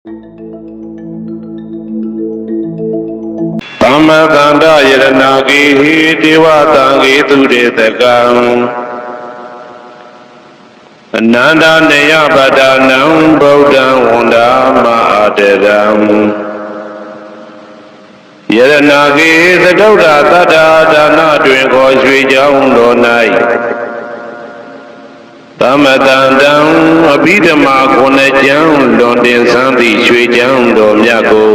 သမတန္တယရဏဂေဟိဒေဝတံဂေသူတေတကံအနန္တနေယပဒနံဗုဒ္ဓံဝန္ဒာမအာတရံယရဏဂေသတုဒ္ဓသတ္တဒါနတွင်ခေါ်ရွှေကြောင်းတော်၌သမတန္တံအဘိဓမ္မာခုနှစ်ကျမ်းလွန်တင်ဆန်းသည့်ရွှေကြောင်းတော်မြတ်ကို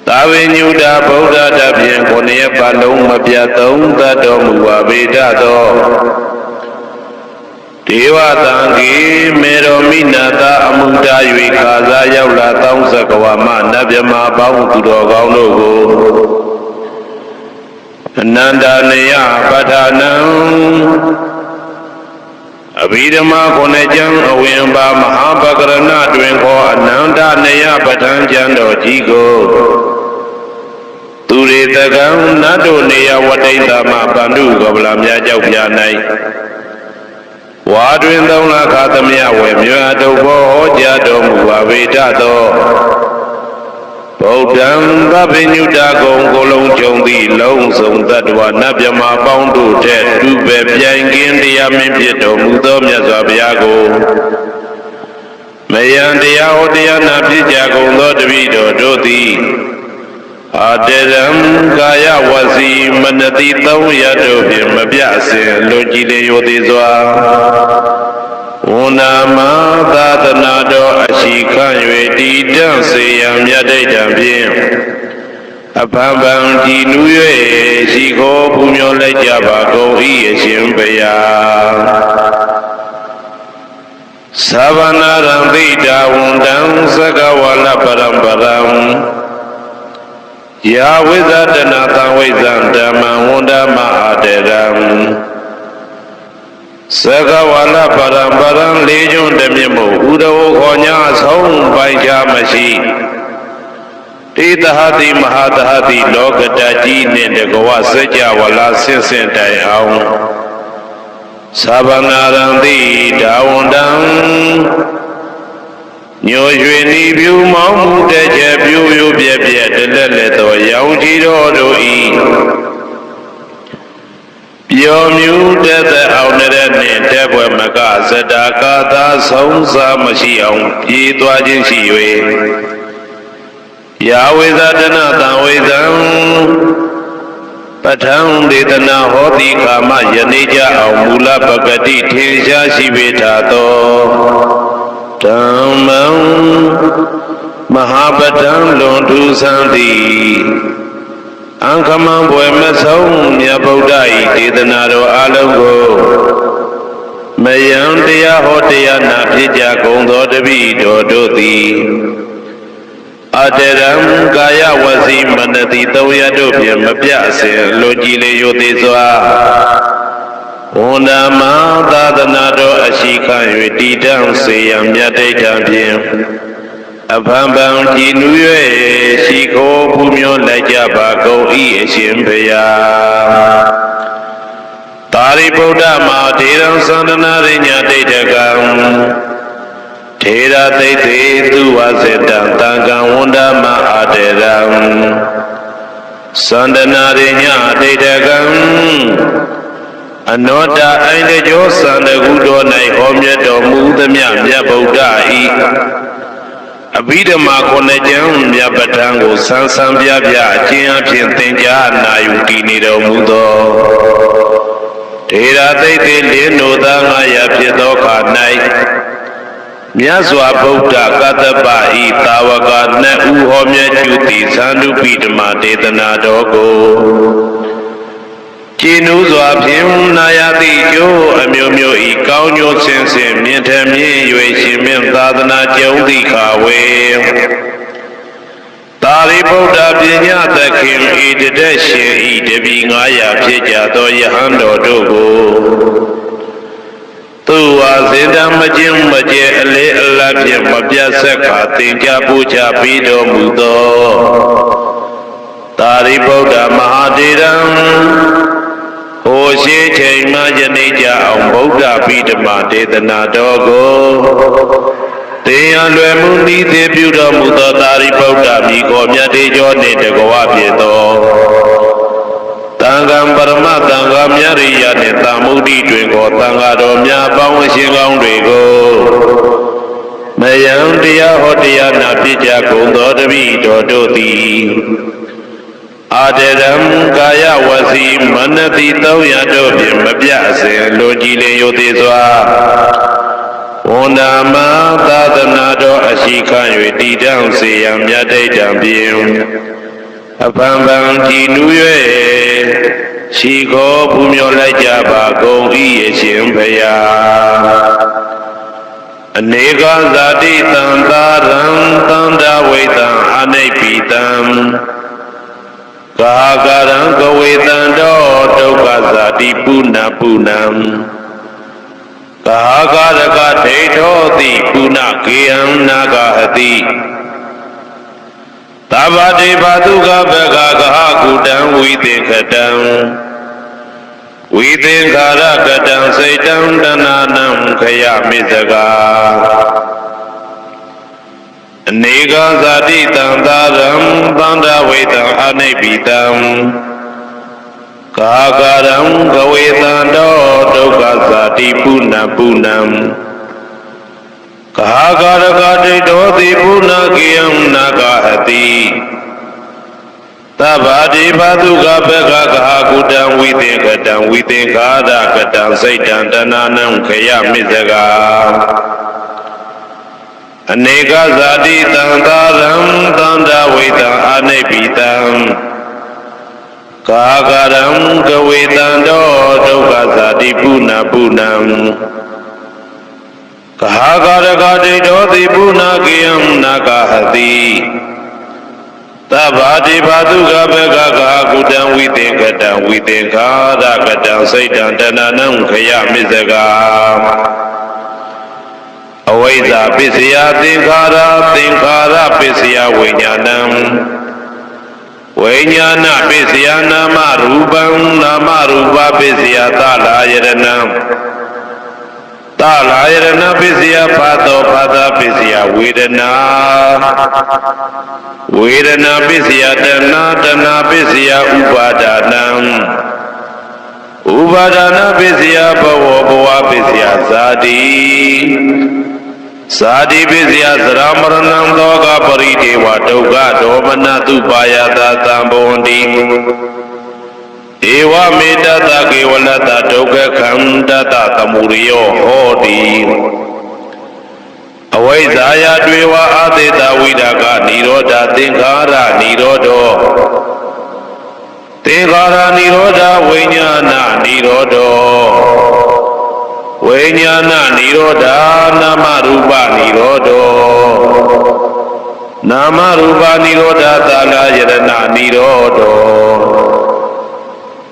သာဝေညုတာဗုဒ္ဓတဖြင့်ခုနှစ်ရက်ပတ်လုံးမပြတ်သုံးသတ်တော်မူပါပေတတ်သောဒေဝတံဂေမေရောမိနာတာအမှုတာ၍ခါစားရောက်လာတောင်းစကဝါမနတ်မြမပေါင်းသူတော်ကောင်းတို့ကိုအနန္တနေယပဋ္ဌာနံအဘိဓမ္မာခုနှစ်ကျမ်းအဝင်ပါမဟာပကရဏတွင်ခေါ်အနန္တနေယပဋ္ဌာန်းကျမ်းတော်ကြီးကိုသူရေတကံနတ်တို့နေယဝတိတမပန္ဓုကဗလာမြတ်ကြောက်ပြ၌ဝါတွင်သုံးလခါသမယဝေမြတ်တို့ဘောဟောကြားတော်မူပါပေတတ်သောဗုဒ္ဓံသဗ္ဗညုတကုံကိုလုံးကြုံသည့်လုံးစုံသတ္တဝါနတ်မြမပေါင်းတို့ထက်တူပဲပြိုင်ကင်းတရားမင်းဖြစ်တော်မူသောမြတ်စွာဘုရားကိုမယံတရားဟောတရားနာဖြစ်ကြကုန်သောတပည့်တော်တို့သည်အာတရံကာယဝစီမနတိသုံးရတို့ဖြင့်မပြစဉ်လွန်ကြည်လေရိုသေစွာဝန္ဒမသာသနာတော်အရှိခံ၍တည်တံ့စေရန်မြတ်ဒိဋ္ဌံဖြင့်အဖန်ဖန်ကြည်နူး၍ရှိခိုးပူမျောလိုက်ကြပါကုန်၏အရှင်ဘုရားသဗ္ဗနာရံသိတာဝန္တံသကဝါလပရံပရံယာဝိဇ္ဇတနာသံဝိဇ္ဇံဓမ္မံဝန္ဒမအာတရံသကဝါလပရံပရံလေးကျွန်းတမြင့်မို့ဥဒဝခေါ်ညာဆုံးပိုင်ချမရှိတေသဟတိမဟာသဟတိလောကတကြီးနှင့်တကဝစကြဝဠာဆင့်ဆင့်တိုင်အောင်သဗ္ဗနာရံတိဒါဝန္တံညိုရွှေနီပြူမောင်းမှုတဲ့ချက်ပြူပြူပြက်ပြက်တလက်လက်သောရောင်ကြီးတော်တို့ဤပျော်မြူတဲ့အောင်တဲ့နှင့်တဲ့ဘွယ်မကဇတာကာသာဆုံးစားမရှိအောင်ပြေးသွားခြင်းရှိ၍ယာဝေဇတနာတံဝေဇံပဋ္ဌံဒေသနာဟောတိကာမယနေ့ကြအောင်မူလပကတိထင်ရှားရှိပေထာသောဓမ္မံမဟာပဋ္ဌံလွန်ထူးဆန်းသည်အံခမံဘွယ်မဆုံးမြတ်ဗုဒ္ဓ၏ဒေသနာတော်အလုံးကိုမယံတရားဟောတရားနာဖြစ်ကြကုန်သောတပည့်တော်တို့သည်အတရံကာယဝစီမနတိသုံးရတို့ဖြင့်မပြစဉ်လွန်ကြည်လေရိုသေစွာဝန္ဒမသာသနာတော်အရှိခံ၍တည်တံ့စေရန်မြတ်ဒိဋ္ဌံဖြင့်အဖန်ဖန်ကြည်နူး၍ရှိခိုးပူမျောလိုက်ကြပါကုန်၏အရှင်ဘုရားသာရိပုတ္တမထေရံသန္တနာရိညာဒိဋ္ဌကံထေရသိသေသူဝစေတံတံကံဝန္ဒမအာတရံသန္တနာရိညာဒိဋ္ဌကံအနောတအိန္ဒကျောသန္တကုတော်၌ဟောမြတ်တော်မူသမျှမြတ်ဗုဒ္ဓ၏အဘိဓမ္မာခုနှစ်ကျမ်းမြတ်ပဋ္ဌာန်းကိုဆန်းဆန်းပြပြအကျဉ်းအဖြစ်သင်ကြားနာယူတည်နေတော်မူသောထေရသိသေလင်းနိုသာ900ဖြစ်သောခါ၌မြတ်စွာဘုရားကတ္တပဤတာဝကနှစ်ဦးဟောမြတ်ကျူသည်သန္တုပိဓမ္မာဒေသနာတော်ကိုကျင့်ဥစွာဖြင့်နာယတိကျိုးအမျိုးမျိုးဤကောင်းကျိုးဆင်းဆင်းမြင့်ထမြင့်၍ရှင်မြတ်သာသနာကျုံသည့်ခါဝေသာရိပုတ္တပညာသခင်ဤတသက်ရှင်ဤတပည့်900ဖြစ်ကြသောယဟန်တော်တို့ကိုသူဝါစေတံမကျင်းမကျဲအလေအလတ်ဖြင့်မပြတ်ဆက်ခါသင်္ကြပူချပြီးတော်မူသောသာရိပုတ္တမဟာတေရံဟိုရှိချိန်မှယနေ့ကြအောင်ဗုဒ္ဓပိဓမ္မာဒေသနာတော်ကိုတ Teya lue mundi te pyuda muda tari pauda mi komya te jo ne te gowa pieto. Tangam parama tangam nyariya ne tamudi twengo tangado mya paung singong dwego. Mayang tiya hotiya na pija kundo devi dodoti. Aderam kaya wasi manati tauya dobye mabya se lojile yote swa. Ondama tadanado ashika yudi dang se yam yade dambium. Apambang jinuyue shiko pumyo laja bagong iye shimpaya. Aneka zati tantaram tanda wetam anepitam. Kagaram kawetam do doka zati puna punam. Kahagaraka Tetoti Puna Kiyam Nagahati Tabati Paduka Begagaha Kudam Videkadam Videnkharakadam Saitam Dananam Kaya Misaga Nega Zati Tantaram Banda Vetam Anepitam Kagaram Gavetando Dokazati Puna Punam Kagaragati Doti Puna Kiyam Nagahati Tabadi Paduka Begagaha Kudam Videnkada Kadam Saitan Dananam Kaya Misaga Aneka Zati Tantaram Tanda Vetam Anepitam Kagaram Gavetando Dokazati Puna Punam Kagaragati Doti Puna Kiyam Nagahati Tabati Paduka Begagaha Kudam Videnkada Kadam Saitan Dananam Kaya Misaga Avaisa Pisya Tinkara Pisya Vinyanam Vijnana Pisya Nama Rupa Pisya Talayarana Pisya Pada Pisya Vedana Pisya Dana Pisya Upadana Pisya Bhava Pisya Sadi Pisya Sramaranam Loka Parideva Doga Domanatu Payata Tambondi Ewa Medata Kevalata Doga Kandata Tamuriyo Hodi Avaisaya Dweva Adeta Vidaka Niroda Tinkara Nirodo Tinkara Niroda Vijnana Nirodo Vijnana Niroda Nama Rupa Nirodo Nama Rupa Niroda Talayarana Nirodo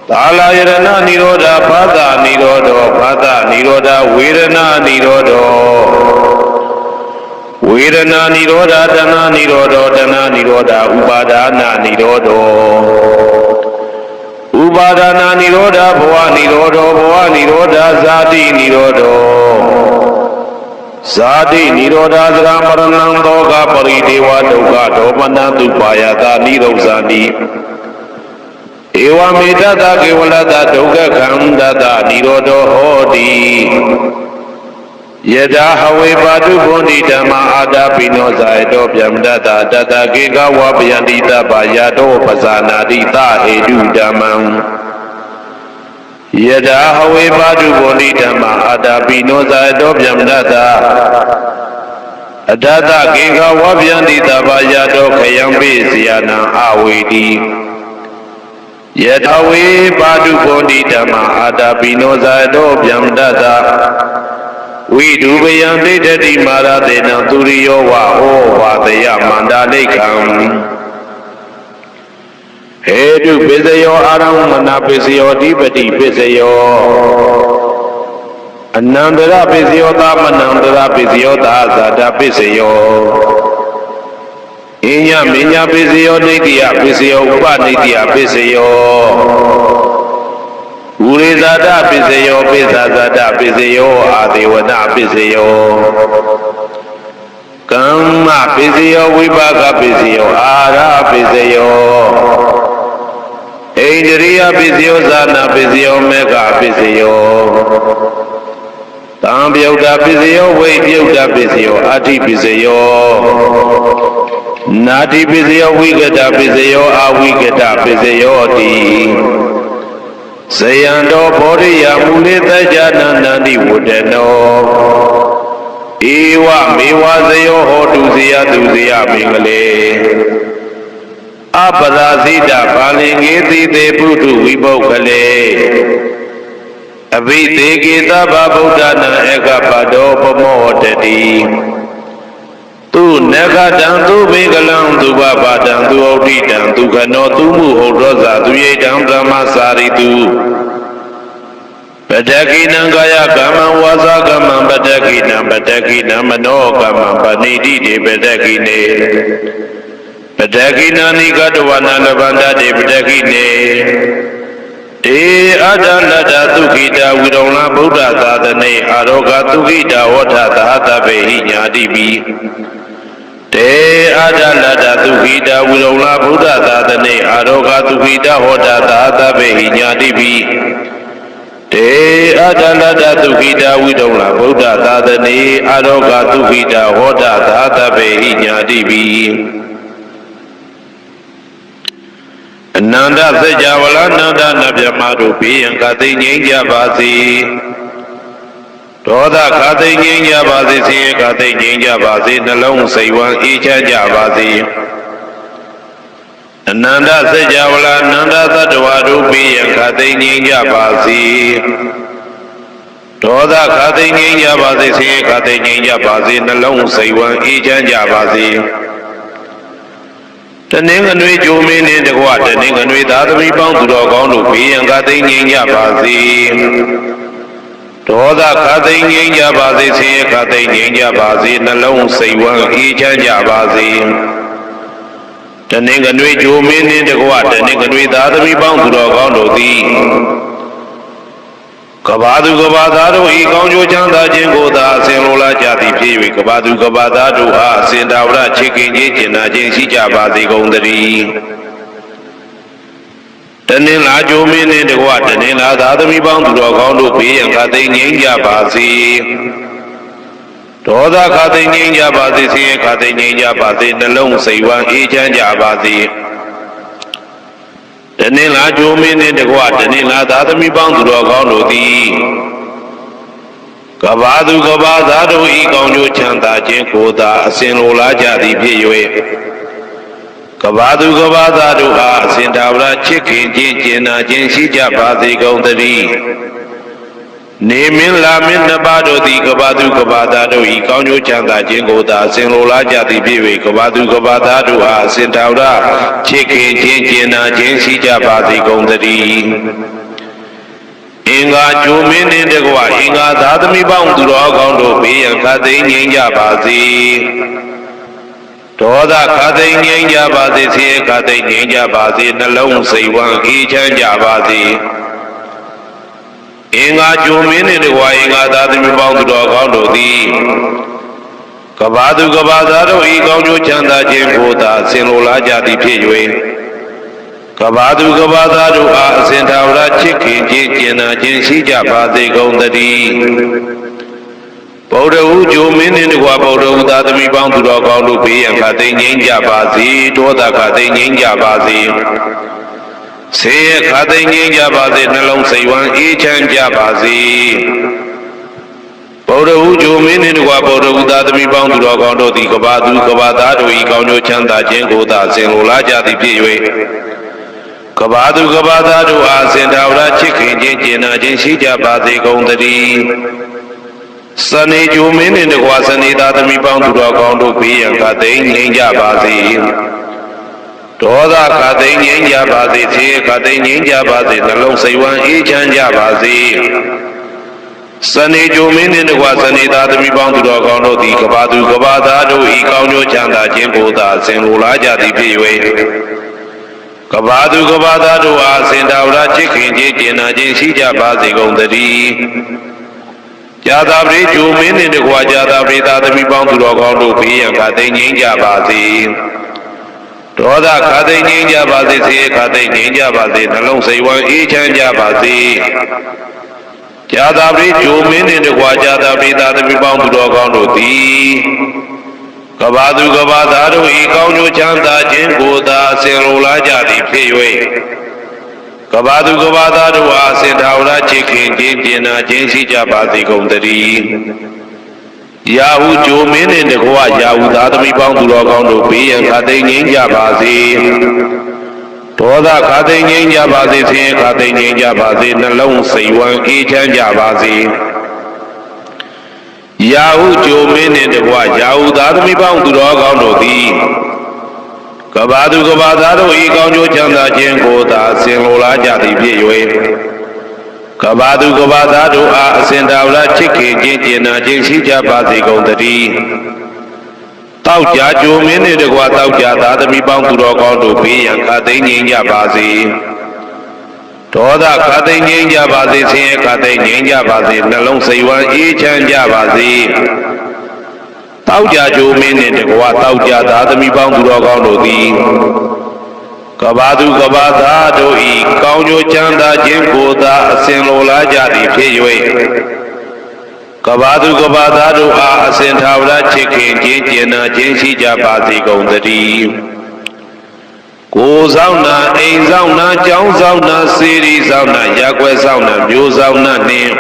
Talayarana Niroda Pada Niroda Vedana Nirodo Vedana Niroda Dana Niroda Upadana Nirodo Upadana Niroda Bhava Niroda Zati Niroda Sramaranam Loka Parideva Doga Domanatu Payata Nirosani Ewa Medata Kevalata Doga Kandata Nirodo Hodi Yada Hawe Padu Bondi Dhamma Ada Pino Zaido Pyamdata Data Keka Wapyandita Bayado Pasanadita Hedu Dhammam Yada Hawe Padu Bondi Dhamma Ada Pino Zaido Pyamdata Data Keka Wapyandita Bayado Kayambe Siyana Awedi Yada Hawe Padu Bondi Dhamma Ada Pino Zaido Pyamdata Vidu Bayante Dati Maradena Turiyo Wa Vadaya Mandalekam Hedu Pisayo Aram Mana Pisayo Dipati Pisayo Anandara Pisayo Tamanandara Pisayo Tazada Pisayo Inya Minya Pisayo Nitya Pisayo Upanitya Pisayo Urizada Pisayo Pisazada Pisayo Adivana Pisayo ကမ္မပစ္စယောဝိပါကပစ္စယောအာရပစ္စယောဣန္ဒြိယပစ္စယောဇာနာပစ္စယောမေဃပစ္စယောတံပြုတ်တာပစ္စယောဝိပြုတ်တာပစ္စယောအာတိပစ္စယောနာတိပစ္စယောဝိကတပစ္စယောအာဝိကတပစ္စယောတိဇယံတော်ဘောရိယမူလေတ္တနန္တတိဝတ္တနောဧဝမေဝဇယောဟောတုဇယသူဇယမင်္ဂလေအပရာဇိတပါလင်္ကေတိတေပုထုဝိပုဂ္ဂလေအဘိသေကေတဗဗုဒ္ဓနာဧကပတောပမောတတိသူနဂတံသူဘေကလံသူဘပါတံသူဩဋိတံသူခနောသူမှုဟောရောဇာသူယေတံဗြဟ္မစာရိတုပတကိနံကာယကမ္မဝါစာကမ္မပတကိနံမနောကမ္မပဏိတိတေပတကိနေပတကိနာနိကတဝနာလဗန္တတေပတကိနေဧအတ္တလတ္တသုခိတာဝိရုံလဗုဒ္ဓသာသနေအာရောဂသုခိတာဝဋ္ဌသာသဗ္ဗေဟိညာတိပိတေအတ္တလတ္တသုခိတာဝိရုံလဗုဒ္ဓသာသနေအာရောဂသုခိတာဝဋ္ဌသာသဗ္ဗေဟိညာတိပိတေအတ္တလတ္တသုခိတာဝိရုံလဗုဒ္ဓသာသနေအာရောဂသုခိတာဝဋ္ဌသာသဗ္ဗေဟိညာတိပိအနန္တသစ္စာဝလနန္ဒနာမြမတို့ဘေးရန်ခသိငြိမ်းကြပါစေဒေါသခသိငြိမ်းကြပါစေဆင်းရဲခသိငြိမ်းကြပါစေနှလုံးစိတ်ဝမ်းအေးချမ်းကြပါစေအနန္တသစ္စာဝလနန္ဒသတ္တဝါတို့ဘေးရန်ခသိငြိမ်းကြပါစေဒေါသခသိငြိမ်းကြပါစေဆင်းရဲခသိငြိမ်းကြပါစေနှလုံးစိတ်ဝမ်းအေးချမ်းကြပါစေတနင်္ဂနွေဂျိုမင်းနှင့်တကွတနင်္ဂနွေသာသမီပေါင်းသူတော်ကောင်းတို့ဘေးရန်ခသိငြိမ်းကြပါစေဒေါသခသိငြိမ်းကြပါစေဆင်းရဲခသိငြိမ်းကြပါစေနှလုံးစိတ်ဝမ်းအေးချမ်းကြပါစေတနင်္ဂနွေဂျိုမင်းနှင့်တကွတနင်္ဂနွေသာသမီပေါင်းသူတော်ကောင်းတို့သည်ကဘာသူကဘာသားတို့ဤကောင်းကျိုးချမ်းသာခြင်းကိုသာအစဉ်လိုလားကြသည်ဖြစ်၍ကဘာသူကဘာသားတို့အားအစဉ်တာဝရချစ်ခင်ခြင်းကျင်နာခြင်းရှိကြပါစေကုန်သတည်းတနင်္လာဂျိုမင်းနှင့်တကွတနင်္လာသာသမီပေါင်းသူတော်ကောင်းတို့ဘေးရန်ခသိငြိမ်းကြပါစေဒေါသခသိငြိမ်းကြပါစေဆင်းရဲခသိငြိမ်းကြပါစေနှလုံးစိတ်ဝမ်းအေးချမ်းကြပါစေတနင်္လာဂျိုမင်းနှင့်တကွတနင်္လာသာသမီပေါင်းသူတော်ကောင်းတို့သည်ကဘာသူကဘာသားတို့ဤကောင်းကျိုးချမ်းသာခြင်းကိုသာအစဉ်လိုလားကြသည်ဖြစ်၍ကဘာသူကဘာသားတို့အားအစဉ်တာဝရချစ်ခင်ခြင်းကျင်နာခြင်းရှိကြပါစေကုန်သတည်းနေမင်းလာမင်းနှစ်ပါးတို့သည်ကဘာသူကဘာသားတို့ဤကောင်းကျိုးချမ်းသာခြင်းကိုသာအစဉ်လိုလားကြသည်ဖြစ်၍ကဘာသူကဘာသားတို့အားအစဉ်တာဝရချစ်ခင်ခြင်းကျင်နာခြင်းရှိကြပါစေကုန်သတည်းအင်္ဂါဂျိုမင်းနှင့်တကွအင်္ဂါသာသမီပေါင်းသူတော်ကောင်းတို့ဘေးရန်ခသိငြိမ်းကြပါစေဒေါသခသိငြိမ်းကြပါစေဆင်းရဲခသိငြိမ်းကြပါစေနှလုံးစိတ်ဝမ်းအေးချမ်းကြပါစေအင်္ဂါဂျိုမင်းနှင့်တကွအင်္ဂါသာသမီပေါင်းသူတော်ကောင်းတို့သည်ကဘာသူကဘာသားတို့ဤကောင်းကျိုးချမ်းသာခြင်းကိုသာဆင်လိုလားကြသည်ဖြစ်၍ကဘာသူကဘာသားတို့အားအစဉ်သာဝရချစ်ခင်ခြင်းကျင်နာခြင်းရှိကြပါစေကုန်သတည်းဗုဒ္ဓဟူဂျိုမင်းနှင့်တကွဗုဒ္ဓဟူသာသမီပေါင်းသူတော်ကောင်းတို့ဘေးရန်ခသိငြိမ်းကြပါစေဒေါသခသိငြိမ်းကြပါစေဆင်းရဲခသိငြိမ်းကြပါစေနှလုံးစိတ်ဝမ်းအေးချမ်းကြပါစေဗုဒ္ဓဟူဂျိုမင်းနှင့်တကွဗုဒ္ဓဟူသာသမီပေါင်းသူတော်ကောင်းတို့သည်ကဘာသူကဘာသားတို့ဤကောင်းကျိုးချမ်းသာခြင်းကိုသာဆင်လိုလားကြသည်ဖြစ်၍ကဘာသူကဘာသားတို့အားစင်တာဝရချစ်ခင်ခြင်းကျင်နာခြင်းရှိကြပါစေကုန်သတည်းစနေဂျိုမင်းနှင့်တကွစနေသားသမီးပေါင်းသူတော်ကောင်းတို့ဘေးရန်ခသိငြိမ်းကြပါစေဒေါသခသိငြိမ်းကြပါစေဆင်းရဲခသိငြိမ်းကြပါစေနှလုံးစိတ်ဝမ်းအေးချမ်းကြပါစေစနေဂျိုမင်းနှင့်တကွစနေသားသမီးပေါင်းသူတော်ကောင်းတို့သည်ကဘာသူကဘာသားတို့ဤကောင်းကျိုးချမ်းသာခြင်းကိုသာဆင်လိုလားကြသည်ဖြစ်၍ကဘာသူကဘာသားတို့အားစင်တာဝရချစ်ခင်ခြင်းကျင်နာခြင်းရှိကြပါစေကုန်သတည်း ကြာသာပရိဂျိုမင်းနှင့်တကွာကြာသာပရိသာသမီပေါင်းသူတော်ကောင်းတို့ဘေးရန်ခါသိငြိမ်းကြပါစေဒေါသခါသိငြိမ်းကြပါစေဆေးခါသိငြိမ်းကြပါစေနှလုံးစိတ်ဝမ်းအေးချမ်းကြပါစေကြာသာပရိဂျိုမင်းနှင့်တကွာကြာသာပရိသာသမီပေါင်းသူတော်ကောင်းတို့သည်ကဘာသူကဘာသားတို့ဤကောင်းကျိုးချမ်းသာခြင်းကိုသာအစဉ်လိုလားကြသည်ဖြစ်၍ကဘာသူကဘာသားတို့အားအစဉ်ထာဝရချစ်ခင်ခြင်းကျင်နာခြင်းရှိကြပါစေကုန်သတည်းရာဟုဂျိုမင်းနှင့်တကွာရာဟုသားသမီးပေါင်းသူတော်ကောင်းတို့ဘေးရန်ခါသိငြိမ်းကြပါစေဒေါသခါသိငြိမ်းကြပါစေဆင်းရဲခါသိငြိမ်းကြပါစေနှလုံးစိတ်ဝမ်းအေးချမ်းကြပါစေရာဟုဂျိုမင်းနှင့်တကွာရာဟုသားသမီးပေါင်းသူတော်ကောင်းတို့သည်ကဘာသူကဘာသားတို့ဤကောင်းကျိုးချမ်းသာခြင်းကိုသာအစဉ်လိုလားကြသည်ဖြစ်၍ကဘာသူကဘာသားတို့အားအစဉ်ထာဝရချစ်ခင်ခြင်းကျင်နာခြင်းရှိကြပါစေကုန်သတည်းတောက်ကြဂျိုမင်းနှင့်တကွာတောက်ကြသားသမီးပေါင်းသူတော်ကောင်းတို့ဘေးရန်ခါသိငြိမ်းကြပါစေဒေါသခါသိငြိမ်းကြပါစေဆင်းရဲခါသိငြိမ်းကြပါစေနှလုံးစိတ်ဝမ်းအေးချမ်းကြပါစေတောက်ကြဂျိုမင်းနှင့်တကွာတောက်ကြသားသမီးပေါင်းသူတော်ကောင်းတို့သည်ကဘာသူကဘာသားတို့ဤကောင်းကျိုးချမ်းသာခြင်းကိုသာအစဉ်လိုလားကြသည်ဖြစ်၍ကဘာသူကဘာသားတို့အားအစဉ်ထာဝရချစ်ခင်ခြင်းကျင်နာခြင်းရှိကြပါစေကုန်သတည်းကိုယ်ဆောင်နာအိမ်ဆောင်နာကျောင်းဆောင်နာစေရီဆောင်နာရက်ွယ်ဆောင်နာမျိုးဆောင်နာနှင့်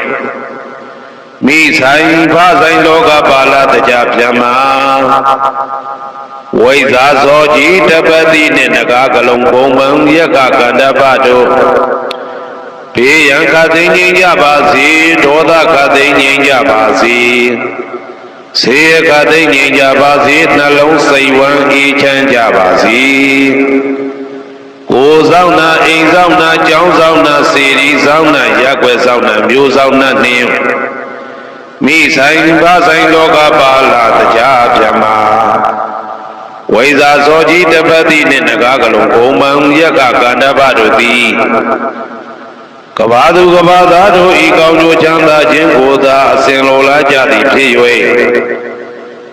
မိဆိုင်ဖဆိုင်လောကပါဠတရားပြမဝိဇာဇောကြီးတပတိနှင့်နဂါကလုံးဘုံမံယက္ခကန္တပတို့ဘေးရန်ခါသိငြိမ်းကြပါစေဒေါသခါသိငြိမ်းကြပါစေဆေးခါသိငြိမ်းကြပါစေနှလုံးစိတ်ဝမ်းအေးချမ်းကြပါစေကိုယ်ဆောင်နာအိမ်ဆောင်နာကျောင်းဆောင်နာစေရီဆောင်နာရက်ွယ်ဆောင်နာမျိုးဆောင်နာနှင့်မိဆိုင်ဘာဆိုင်လောကပါဠတရားပြမဝိဇာဇောကြီးတပတိနှင့်နဂါကလုံးဘုံမံယက္ခကန္တပတို့သည်ကဘာသူကဘာသားတို့ဤကောင်းကျိုးချမ်းသာခြင်းကိုသာအစဉ်လိုလားကြသည်ဖြစ်၍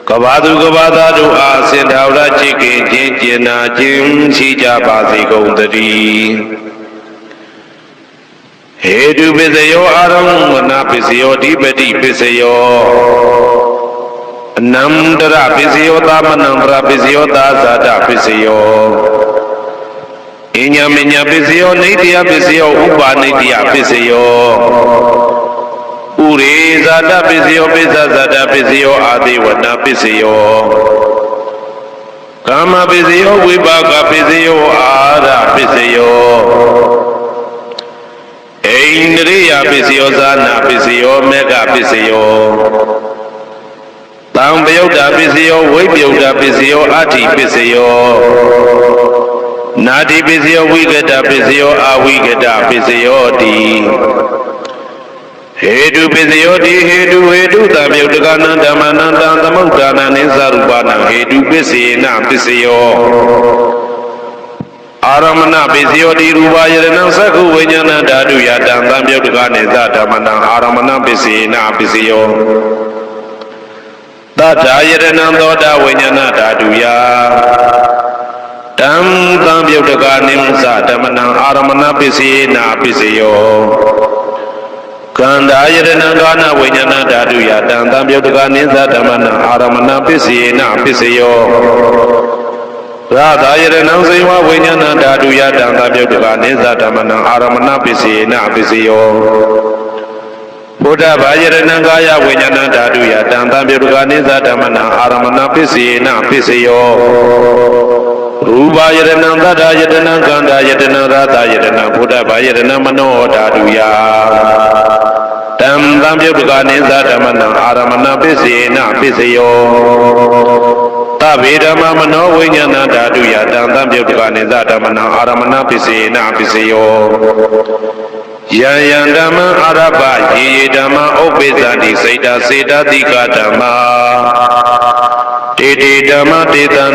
ကဘာသူကဘာသားတို့အားအစဉ်ထာဝရချစ်ခင်ခြင်းကျင်နာခြင်းရှိကြပါစေကုန်သတည်းဟေတုပစ္စယောအာရမဏပစ္စယောဓိပတိပစ္စယောအနန္တရပစ္စယောသမနန္တရပစ္စယောသာဇာတပစ္စယောအညမညပစ္စယောနေတယပစ္စယောဥပါနေတယပစ္စယောဥရေဇာတပစ္စယောပိစ္ဆဇာတပစ္စယောအာတိဝနပစ္စယောကာမပစ္စယောဝိပါကပစ္စယောအာရပစ္စယောဣန္ဒြိယပစ္စယောဇာနာပစ္စယောမေဃပစ္စယောတံပယုတ်တာပစ္စယောဝိပယုတ်တာပစ္စယောအဋ္ဌိပစ္စယောနာတိပစ္စယောဝိကတပစ္စယောအဝိကတပစ္စယောတိဟေတုပစ္စယောတိဟေတုတံပယုတ်တကနံဓမ္မနံတံသမုဋ္ဌာနံနိသရူပနံဟေတုပစ္စေနပစ္စယောအာရမဏပစ္စယောတိရူပယရဏံသက္ခုဝိညာဏဓာတုယတံသံပယုတ်တကနိသဓမ္မနံအာရမဏပစ္စေနပစ္စယောသတ္ထာယရဏံသောတာဝိညာဏဓာတုယတံသံပယုတ်တကနိသဓမ္မနံအာရမဏပစ္စေနပစ္စယောကန္တာယရဏံကာနဝိညာဏဓာတုယတံသံပယုတ်တကနိသဓမ္မနံအာရမဏပစ္စေနပစ္စယောရာသာယရဏံစေဝဝိညာဏဓာတုယတံသံပယုတ်တကနိသဓမ္မနံအာရမဏပစ္စေနပစ္စယောဘုဒ္ဓဘာယရဏံကာယဝိညာဏဓာတုယတံသံပယုတ်တကနိသဓမ္မနံအာရမဏပစ္စေနပစ္စယောရူပယရဏံသတ္တယတနံကန္တာယတနံရာသယတနံဘုဒ္ဓဘာယရဏံမနောဓာတုယတံသံပယုတ်တကနိသဓမ္မနံအာရမဏပစ္စေနပစ္စယောသဗ္ဗေဓမ္မမနောဝိညာဏဓာတုယတံသံပယုတ်တကနိသဓမ္မနံအာရမဏပစ္စေနပစ္စယောယံယံဓမ္မအာရပယေယေဓမ္မဥပ္ပိသတိစိတ်တစေတတိကဓမ္မတေတေဓမ္မတေတံ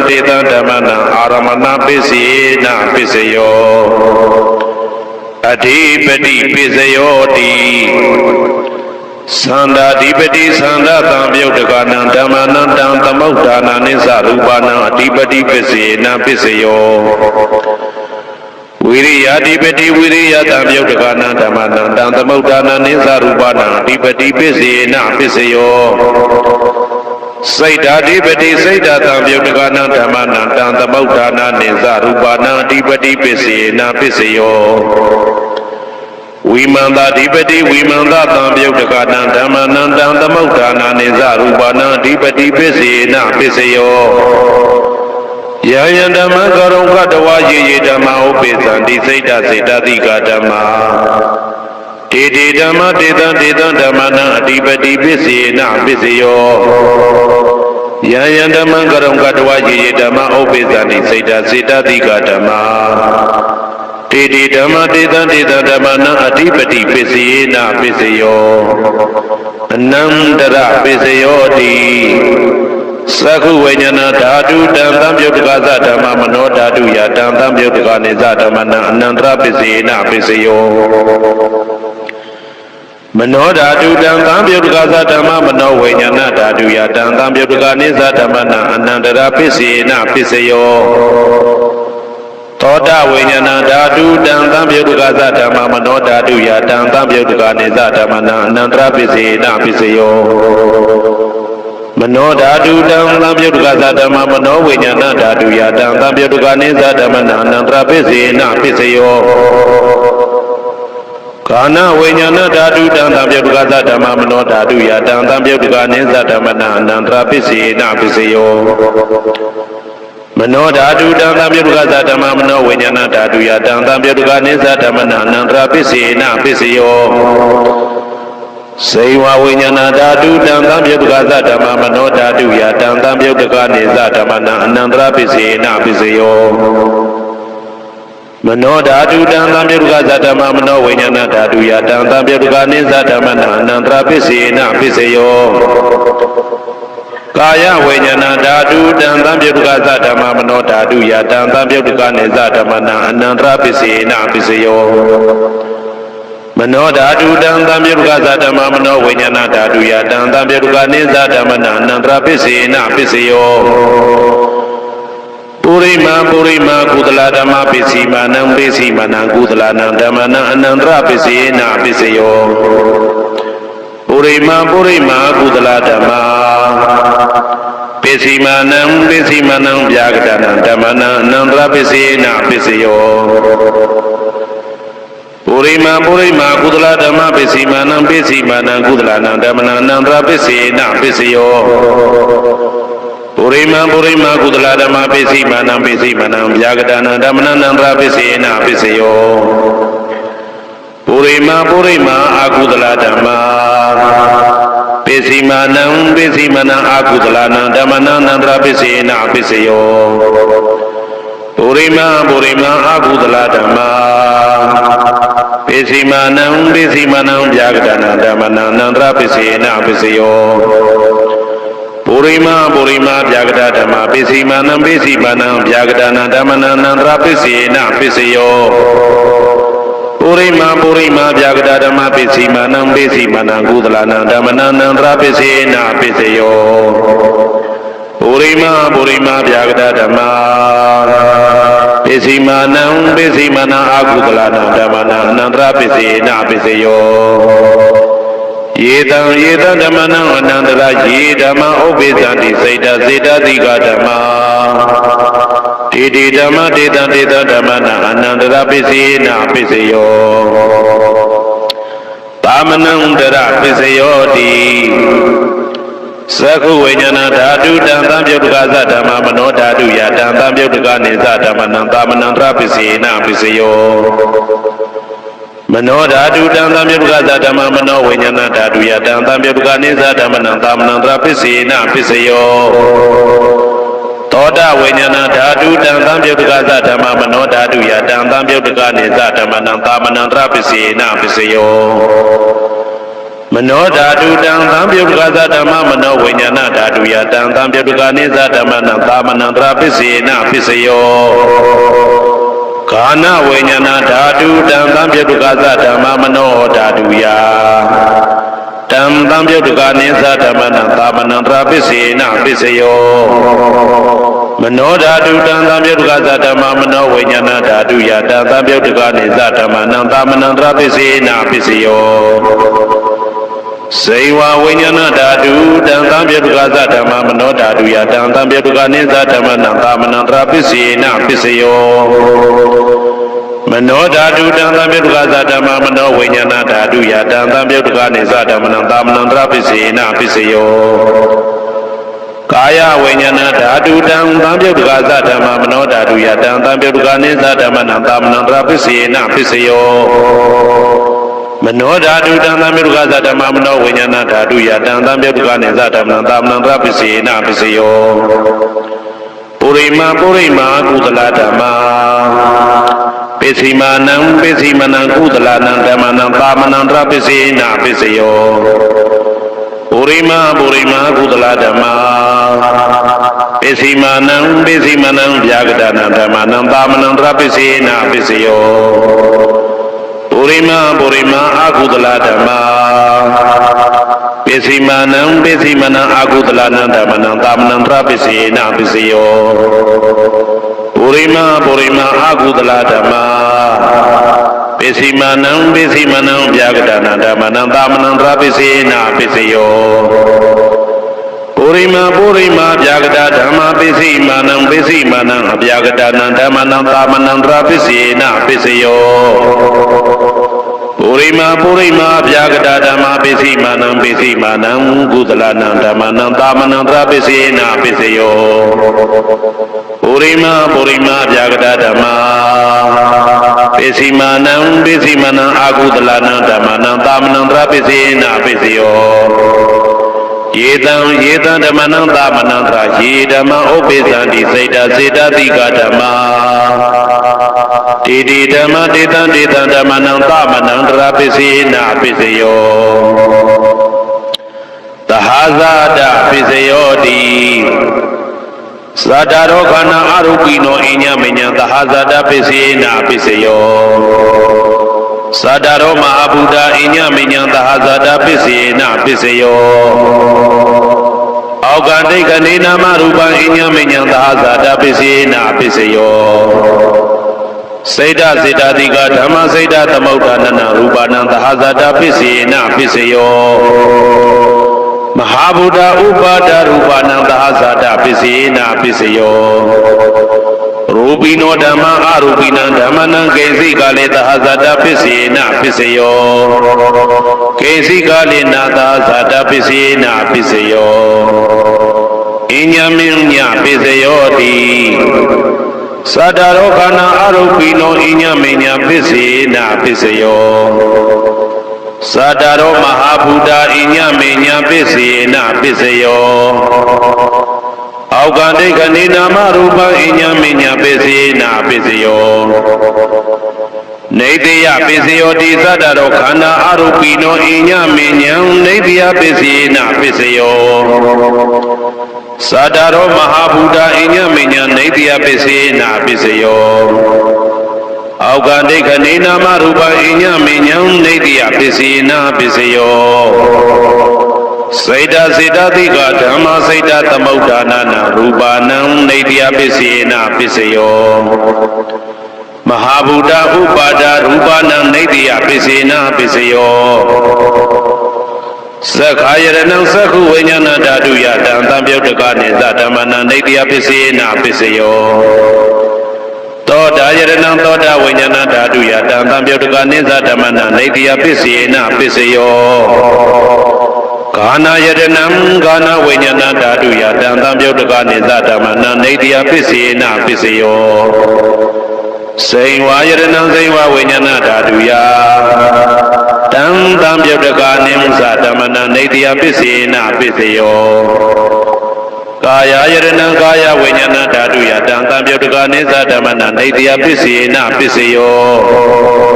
ဓမ္မနံအာရမဏပစ္စေနပစ္စယောအဓိပတိပစ္စယောတိ Sanda dipati sanda tam yodagana dhamanandam tamuddhana nisa rupana adipati pisena pisayo Viriya dipati viriya tam yodagana dhamanandam tamuddhana nisa rupana adipati pisena pisayo Saita dipati saita tam yodagana dhamanandam tamuddhana nisa rupana adipati pisena pisayo Vimanda dipati vimanda tam yodagana dhamanandam tamuddhana nisa rupana adipati pisena pisayo Yaya dhamma karong kadawa ye dhamma upesanti saita saita tika dhamma Titi dhamma tita tita dhammana adipati pisena pisayo Yaya dhamma karong kadawa ye dhamma upesanti saita saita tika dhamma Titi dhamma tita tita dhammana adipati pisena pisayo Anandara pisayo di Sakhu vajana dhatu tam yodagasa dhamma mano dhatu ya tam yodagane za dhammana anandra pisena pisayo Mano dhatu tam yodagasa dhamma mano vajana dhatu ya tam yodagane za dhammana anandra pisena pisayo Toda vajana dhatu tam yodagasa dhamma mano dhatu ya tam yodagane za dhammana anandra pisena pisayo Mano dhatu tam yodagasa dhamma mano vijnana dhatu ya tam yodagane za dhammana anandra pisena pisayo Kana vijnana dhatu tam yodagasa dhamma mano dhatu ya tam yodagane za dhammana anandra pisena pisayo Mano dhatu tam yodagasa dhamma mano vijnana dhatu ya tam yodagane za dhammana anandra pisena pisayo Saiva vijnana dhatu tam yodagasa dhamma mano dhatu ya tam yodagane za dhammana anandra pisena pisayo Mano dhatu tam yodagasa dhamma mano vijnana dhatu ya tam yodagane za dhammana anandra pisena pisayo Kaya vijnana dhatu tam yodagasa dhamma mano dhatu ya tam yodagane za dhammana anandra pisena pisayo Mano dhatu tam yodagasa dhamma mano vijnana dhatu ya tam yodagane za dhammana anandra pisena pisayo Purima purima kudala dhamma pisimanam pisimanam kudalanam dhammana anandra pisena pisayo Purima purima kudala dhamma pisimanam pisimanam vyagadanam dhammana anandra pisena pisayo Purima purima kudala dhamma pisimanam pisimanam kudalanam dhammana anandra pisena pisayo Purima purima kudala dhamma pisimanam pisimanam vyagadanam dhammana anandra pisena pisayo Purima purima akudala dhamma pisimanam pisimanam akudalanam dhammana anandra pisena pisayo Purima purima akudala dhamma Pisimanam pisimanam vyagadanam dhammana anandra pisena pisayo Purima purima vyagada dhamma pisimanam pisimanam vyagadanam dhammana anandra pisena pisayo Purima purima vyagada dhamma pisimanam pisimanam kudalanam dhammana anandra pisena pisayo Purima purima vyagada dhamma pisimanam pisimanam akudalanam dhammana anandra pisena pisayo Yedam yedam dhammana anandra ye dhamma upesanti saita saita tika dhamma Titi dhamma tita tita dhammana anandra pisena pisayo Tamanandra pisayo di Sakhu vijnana dhatu tam yodagasa dhamma mano dhatu ya tam yodagane za dhammana tamanandra pisena pisayo Mano dhatu tam yodagasa dhamma mano vijnana dhatu ya tam yodagane za dhammana tamanandra pisena pisayo Toda vijnana dhatu tam yodagasa dhamma mano dhatu ya tam yodagane za dhammana tamanandra pisena pisayo Mano dhatu tam yodagasa dhamma mano vijnana dhatu ya tam yodagane za dhammana tamanandra pisena pisayo Kana vijnana dhatu tam yodagasa dhamma mano dhatu ya တံသံပြုတ်တကနိသဓမ္မနံသာမဏံတရာပစ္စေနပစ္စယောမနောဓာတုတံသံပြုတ်တကသဓမ္မမနောဝိညာဏဓာတုယတံသံပြုတ်တကနိသဓမ္မနံသာမဏံတရာပစ္စေနပစ္စယောစေဝဝိညာဏဓာတုတံသံပြုတ်တကသဓမ္မမနောဓာတုယတံသံပြုတ်တကနိသဓမ္မနံသာမဏံတရာပစ္စေနပစ္စယောမနောဓာတုတံသံပြုတ်တကသဓမ္မမနောဝိညာဏဓာတုယတံသံပြုတ်တကနိသဓမ္မနံသာမဏံတရာပစ္စေနပစ္စယောကာယဝိညာဏဓာတုတံသံပြုတ်တကသဓမ္မမနောဓာတုယတံသံပြုတ်တကနိသဓမ္မနံသာမဏံတရာပစ္စေနပစ္စယောမနောဓာတုတံသံပြုတ်တကသဓမ္မမနောဝိညာဏဓာတုယတံသံပြုတ်တကနိသဓမ္မနံသာမဏံတရာပစ္စေနပစ္စယောပုရိမာကုသလဓမ္မာပိစိမာနံပိစိမနံကုသလနံဓမ္မနံသာမဏံတရာပစ္စေနပစ္စယောပုရိမာကုသလဓမ္မာပိစိမာနံပိစိမနံဗျာဂဒနံဓမ္မနံသာမဏံတရာပစ္စေနပစ္စယောပုရိမာအကုသလဓမ္မာပိစိမာနံပိစိမနံအကုသလနံဓမ္မနံသာမဏံတရာပစ္စေနပစ္စယောပုရိမာအကုသလဓမ္မာပိစိမာနံဗျာဂဒနံဓမ္မနံသာမဏံတရာပစ္စေနပစ္စယောပုရိမာဗျာဂဒဓမ္မာပိစိမာနံဗျာဂဒနံဓမ္မနံသာမဏံတရာပစ္စေနပစ္စယောပုရိမာဗျာဂဒဓမ္မာပိစိမာနံကုသလနံဓမ္မနံသာမဏံတရာပစ္စေနပစ္စယောပုရိမာဗျာဂဒဓမ္မာပိစိမာနံအကုသလနံဓမ္မနံသာမဏံတရာပစ္စေနပစ္စယောယေတံဓမ္မနံသာမဏံတရာယေဓမ္မဥပ္ပိသံတိစေတတိကဓမ္မာတေဓမ္မတေတံဓမ္မနံသာမဏံတရာပစ္စေနပစ္စယောသဟာဇာတပစ္စယောတိသတ္တရောခဏအရုပိနောအညမညံသဟာဇာတပစ္စေနပစ္စယောသတ္တရောမဟာဗုဒ္ဓအညမညံသဟာဇာတပစ္စေနပစ္စယောအောကတိကနေနာမရူပံအညမညံသဟာဇာတပစ္စေနပစ္စယောစေတတိကဓမ္မစေတသမုဋ္ဌာနနရူပနံသဟာဇာတပစ္စေနပစ္စယောမဟာဗုဒ္ဓဥပါဒရူပနံသဟာဇာတပစ္စေနပစ္စယောရူပိနောဓမ္မအရူပိနံဓမ္မနံကေစိကာလေသဟာဇာတပစ္စေနပစ္စယောကေစိကာလေနာသဟာဇာတပစ္စေနပစ္စယောအညမညပစ္စယောတိသတ္တရောခဏအရုပိနောအညမညပစ္စေနပစ္စယောသတ္တရောမဟာဗုဒ္ဓအညမညပစ္စေနပစ္စယောအောကတိကနေနာမရူပံအညမညပစ္စေနပစ္စယောနေတိယပစ္စယောတိသတ္တရောခန္ဓာအရုပိနောအညမညံနေတိယပစ္စေနပစ္စယောသတ္တရောမဟာဗုဒ္ဓအညမညံနေတိယပစ္စေနပစ္စယောအောကတိကနေနာမရူပံအညမညံနေတိယပစ္စေနပစ္စယောစေတတိကဓမ္မစေတသမုဋ္ဌာနနရူပနံနေတိယပစ္စေနပစ္စယောမဟာဗုဒ္ဓဥပါဒရူပနံနေတိယပစ္စေနပစ္စယောသက္ခာယရဏံသက္ခုဝိညာဏဓာတုယတံသံပြုတ်တကနိသဓမ္မနံနေတိယပစ္စေနပစ္စယောသောတာယရဏံသောတာဝိညာဏဓာတုယတံသံပြုတ်တကနိသဓမ္မနံနေတိယပစ္စေနပစ္စယောဂာနာယရဏံဂာနာဝိညာဏဓာတုယတံသံပြုတ်တကနိသဓမ္မနံနေတိယပစ္စေနပစ္စယောစိန်ဝါယရဏံစိန်ဝါဝိညာဏဓာတုယတံသံပြုတ်တကနိသဓမ္မနံနေတိယပစ္စေနပစ္စယောကာယယရဏံကာယဝိညာဏဓာတုယတံသံပြုတ်တကနိသဓမ္မနံနေတိယပစ္စေနပစ္စယော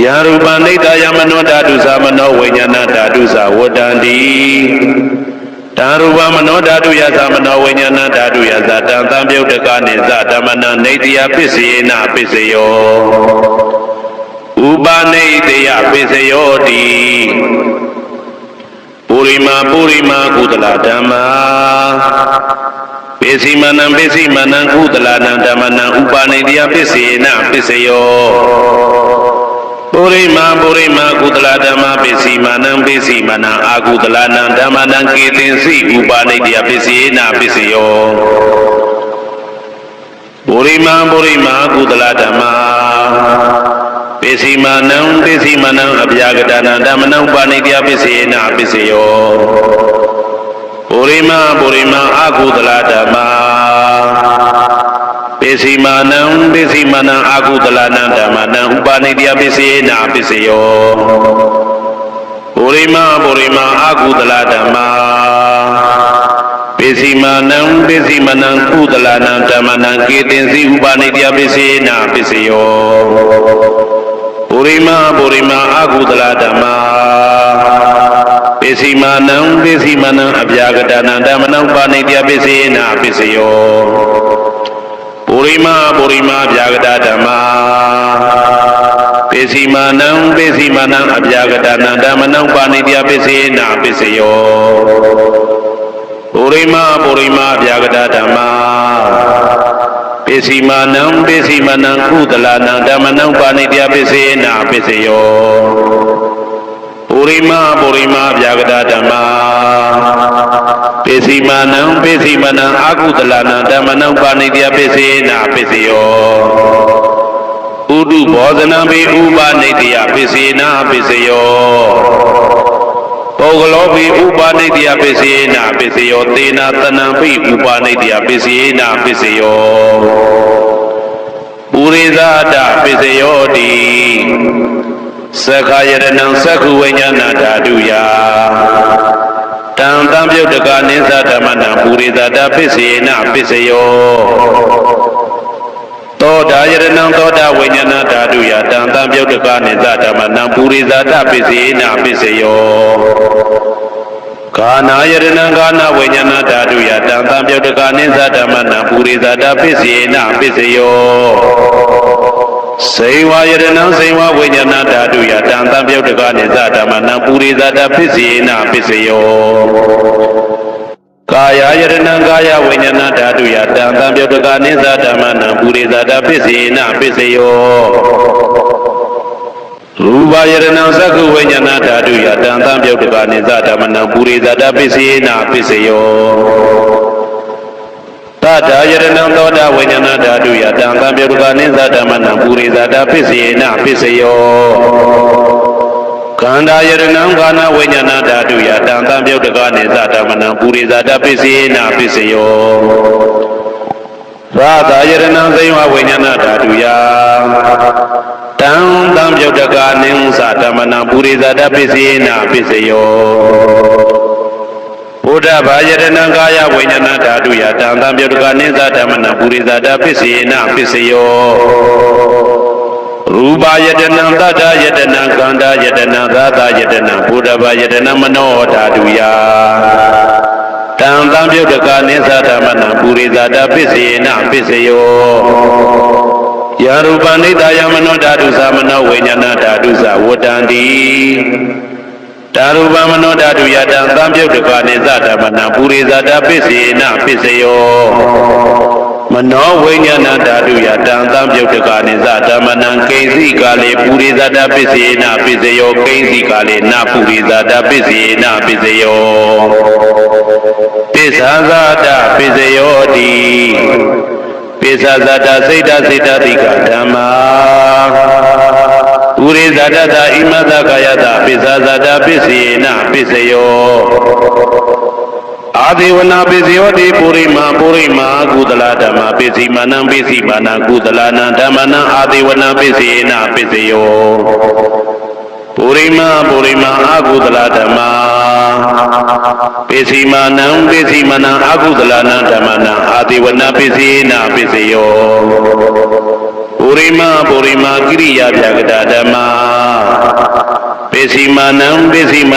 ယရူပနိတယမနောဓာတုသမနောဝိညာဏဓာတုသဝတ္တန္တိတံရူပမနောဓာတုယသမနောဝိညာဏဓာတုယသတံသံပြုတ်တကနိသဓမ္မနံနေတိယပစ္စေနပစ္စယောဥပနိတယပစ္စယောတိ ရိမာကုသလဓမ္မာပိစီမနံကုသလနံဓမ္မနံဥပါနေတယပစ္စေနပစ္စယောပုရိမာကုသလဓမ္မာပိစီမနံအာကုသလနံဓမ္မနံကေတင်စီဥပါနေတယပစ္စေနပစ္စယောပုရိမာကုသလဓမ္မာပိစီမနံအဗျာကတနာဓမ္မနံဥပါနေတယပစ္စေနပစ္စယောပုရိမာအာကုသလဓမ္မာပိစီမနံအာကုသလနံဓမ္မနံဥပါနေတယပစ္စေနပစ္စယောပုရိမာအာကုသလဓမ္မာပိစီမနံကုသလနံဓမ္မနံကေတင်စီဥပါနေတယပစ္စေနပစ္စယောပုရိမာအာကုသလဓမ္မာပိစီမနံအဗျာကတနာဓမ္မနံပါဏိတယပစ္စေနပစ္စယောပုရိမာဗျာကတဓမ္မာပိစီမနံအဗျာကတနာဓမ္မနံပါဏိတယပစ္စေနပစ္စယောပုရိမာဗျာကတဓမ္မာပိစီမနံကုသလနံဓမ္မနံပါဏိတယပစ္စေနပစ္စယောပုရိမာဗျာကတဓမ္မာပိစီမနံအာကုသလနံဓမ္မနံပါဏိတယပစ္စေနပစ္စယောဥဒုဘောဇနံပိဥပါနေတယပစ္စေနပစ္စယောပုဂ္ဂလောပိဥပါနေတယပစ္စေနပစ္စယောသေနသနံပိဥပါနေတယပစ္စေနပစ္စယောပုရိသတပစ္စယောတိသက္ခာယရဏံသက္ခုဝိညာဏဓာတုယတံပြုတ်တကနိသဓမ္မနံပုရိသတပစ္စေနပစ္စယောသောတာယရဏံသောတာဝိညာဏဓာတုယတံပြုတ်တကနိသဓမ္မနံပုရိသတပစ္စေနပစ္စယောကာနာယရဏံကာနဝိညာဏဓာတုယတံပြုတ်တကနိသဓမ္မနံပုရိသတပစ္စေနပစ္စယောစေဝယရဏံစေဝဝိညာဏဓာတုယတံပြုတ်တကနိသဓမ္မနံပုရိသတပစ္စေနပစ္စယောကာယယရဏံကာယဝိညာဏဓာတုယတံပြုတ်တကနိသဓမ္မနံပုရိသတပစ္စေနပစ္စယောရူပယရဏံသက္ခုဝိညာဏဓာတုယတံပြုတ်တကနိသဓမ္မနံပုရိသတပစ္စေနပစ္စယောသတ္တယရဏံသောတာဝိညာဏဓာတုယတံပြုတ်တကနိသဓမ္မနံပုရိသတပစ္စေနပစ္စယောခန္ဓာယရဏံကာနဝိညာဏဓာတုယတံပြုတ်တကနိသဓမ္မနံပုရိသတပစ္စေနပစ္စယောသာသယရဏံသိဝဝိညာဏဓာတုယတံပြုတ်တကနိသဓမ္မနံပုရိသတပစ္စေနပစ္စယောဘုဒ္ဓဘာယရဏံကာယဝိညာဏဓာတုယတံပြုတ်တကနိသဓမ္မနံပုရိသတပစ္စေနပစ္စယောရူပယတနံသတ္တယတနံခန္ဓာယတနံသာသယတနံဘုဒ္ဓဘာယတနံမနောဓာတုယတံပြုတ်တကနိသဓမ္မနံပုရိသတပစ္စေနပစ္စယောယရူပနိတယမနောဓာတုသမနောဝိညာဏဓာတုသဝတ္တံတိဓာရူပမနောဓာတုယတံပြုတ်တကနိသဓမ္မနံပုရိသတပစ္စေနပစ္စယောမနောဝိညာဏဓာတုယတံပြုတ်တကနိသဓမ္မနံကိဉ္စီကာလေပုရိသတပစ္စေနပစ္စယောကိဉ္စီကာလေနပုရိသတပစ္စေနပစ္စယောပစ္ဆာဇာတပစ္စယောတိပစ္ဆာဇာတစိတ်တတိကဓမ္မာပုရိသတတဣမတကာယတပစ္ဆာဇာတပစ္စေနပစ္စယောအာဒေဝနာပစ္စယောတိပုရိမာကုသလဓမ္မာပိစီမနံကုသလနံဓမ္မနံအာဒေဝနာပစ္စေနပစ္စယောပုရိမာအာကုသလဓမ္မာပိစီမနံအာကုသလနံဓမ္မနံအာဒေဝနာပစ္စေနပစ္စယောပုရိမာကိရိယာဗျာကတဓမ္မာပိစီမ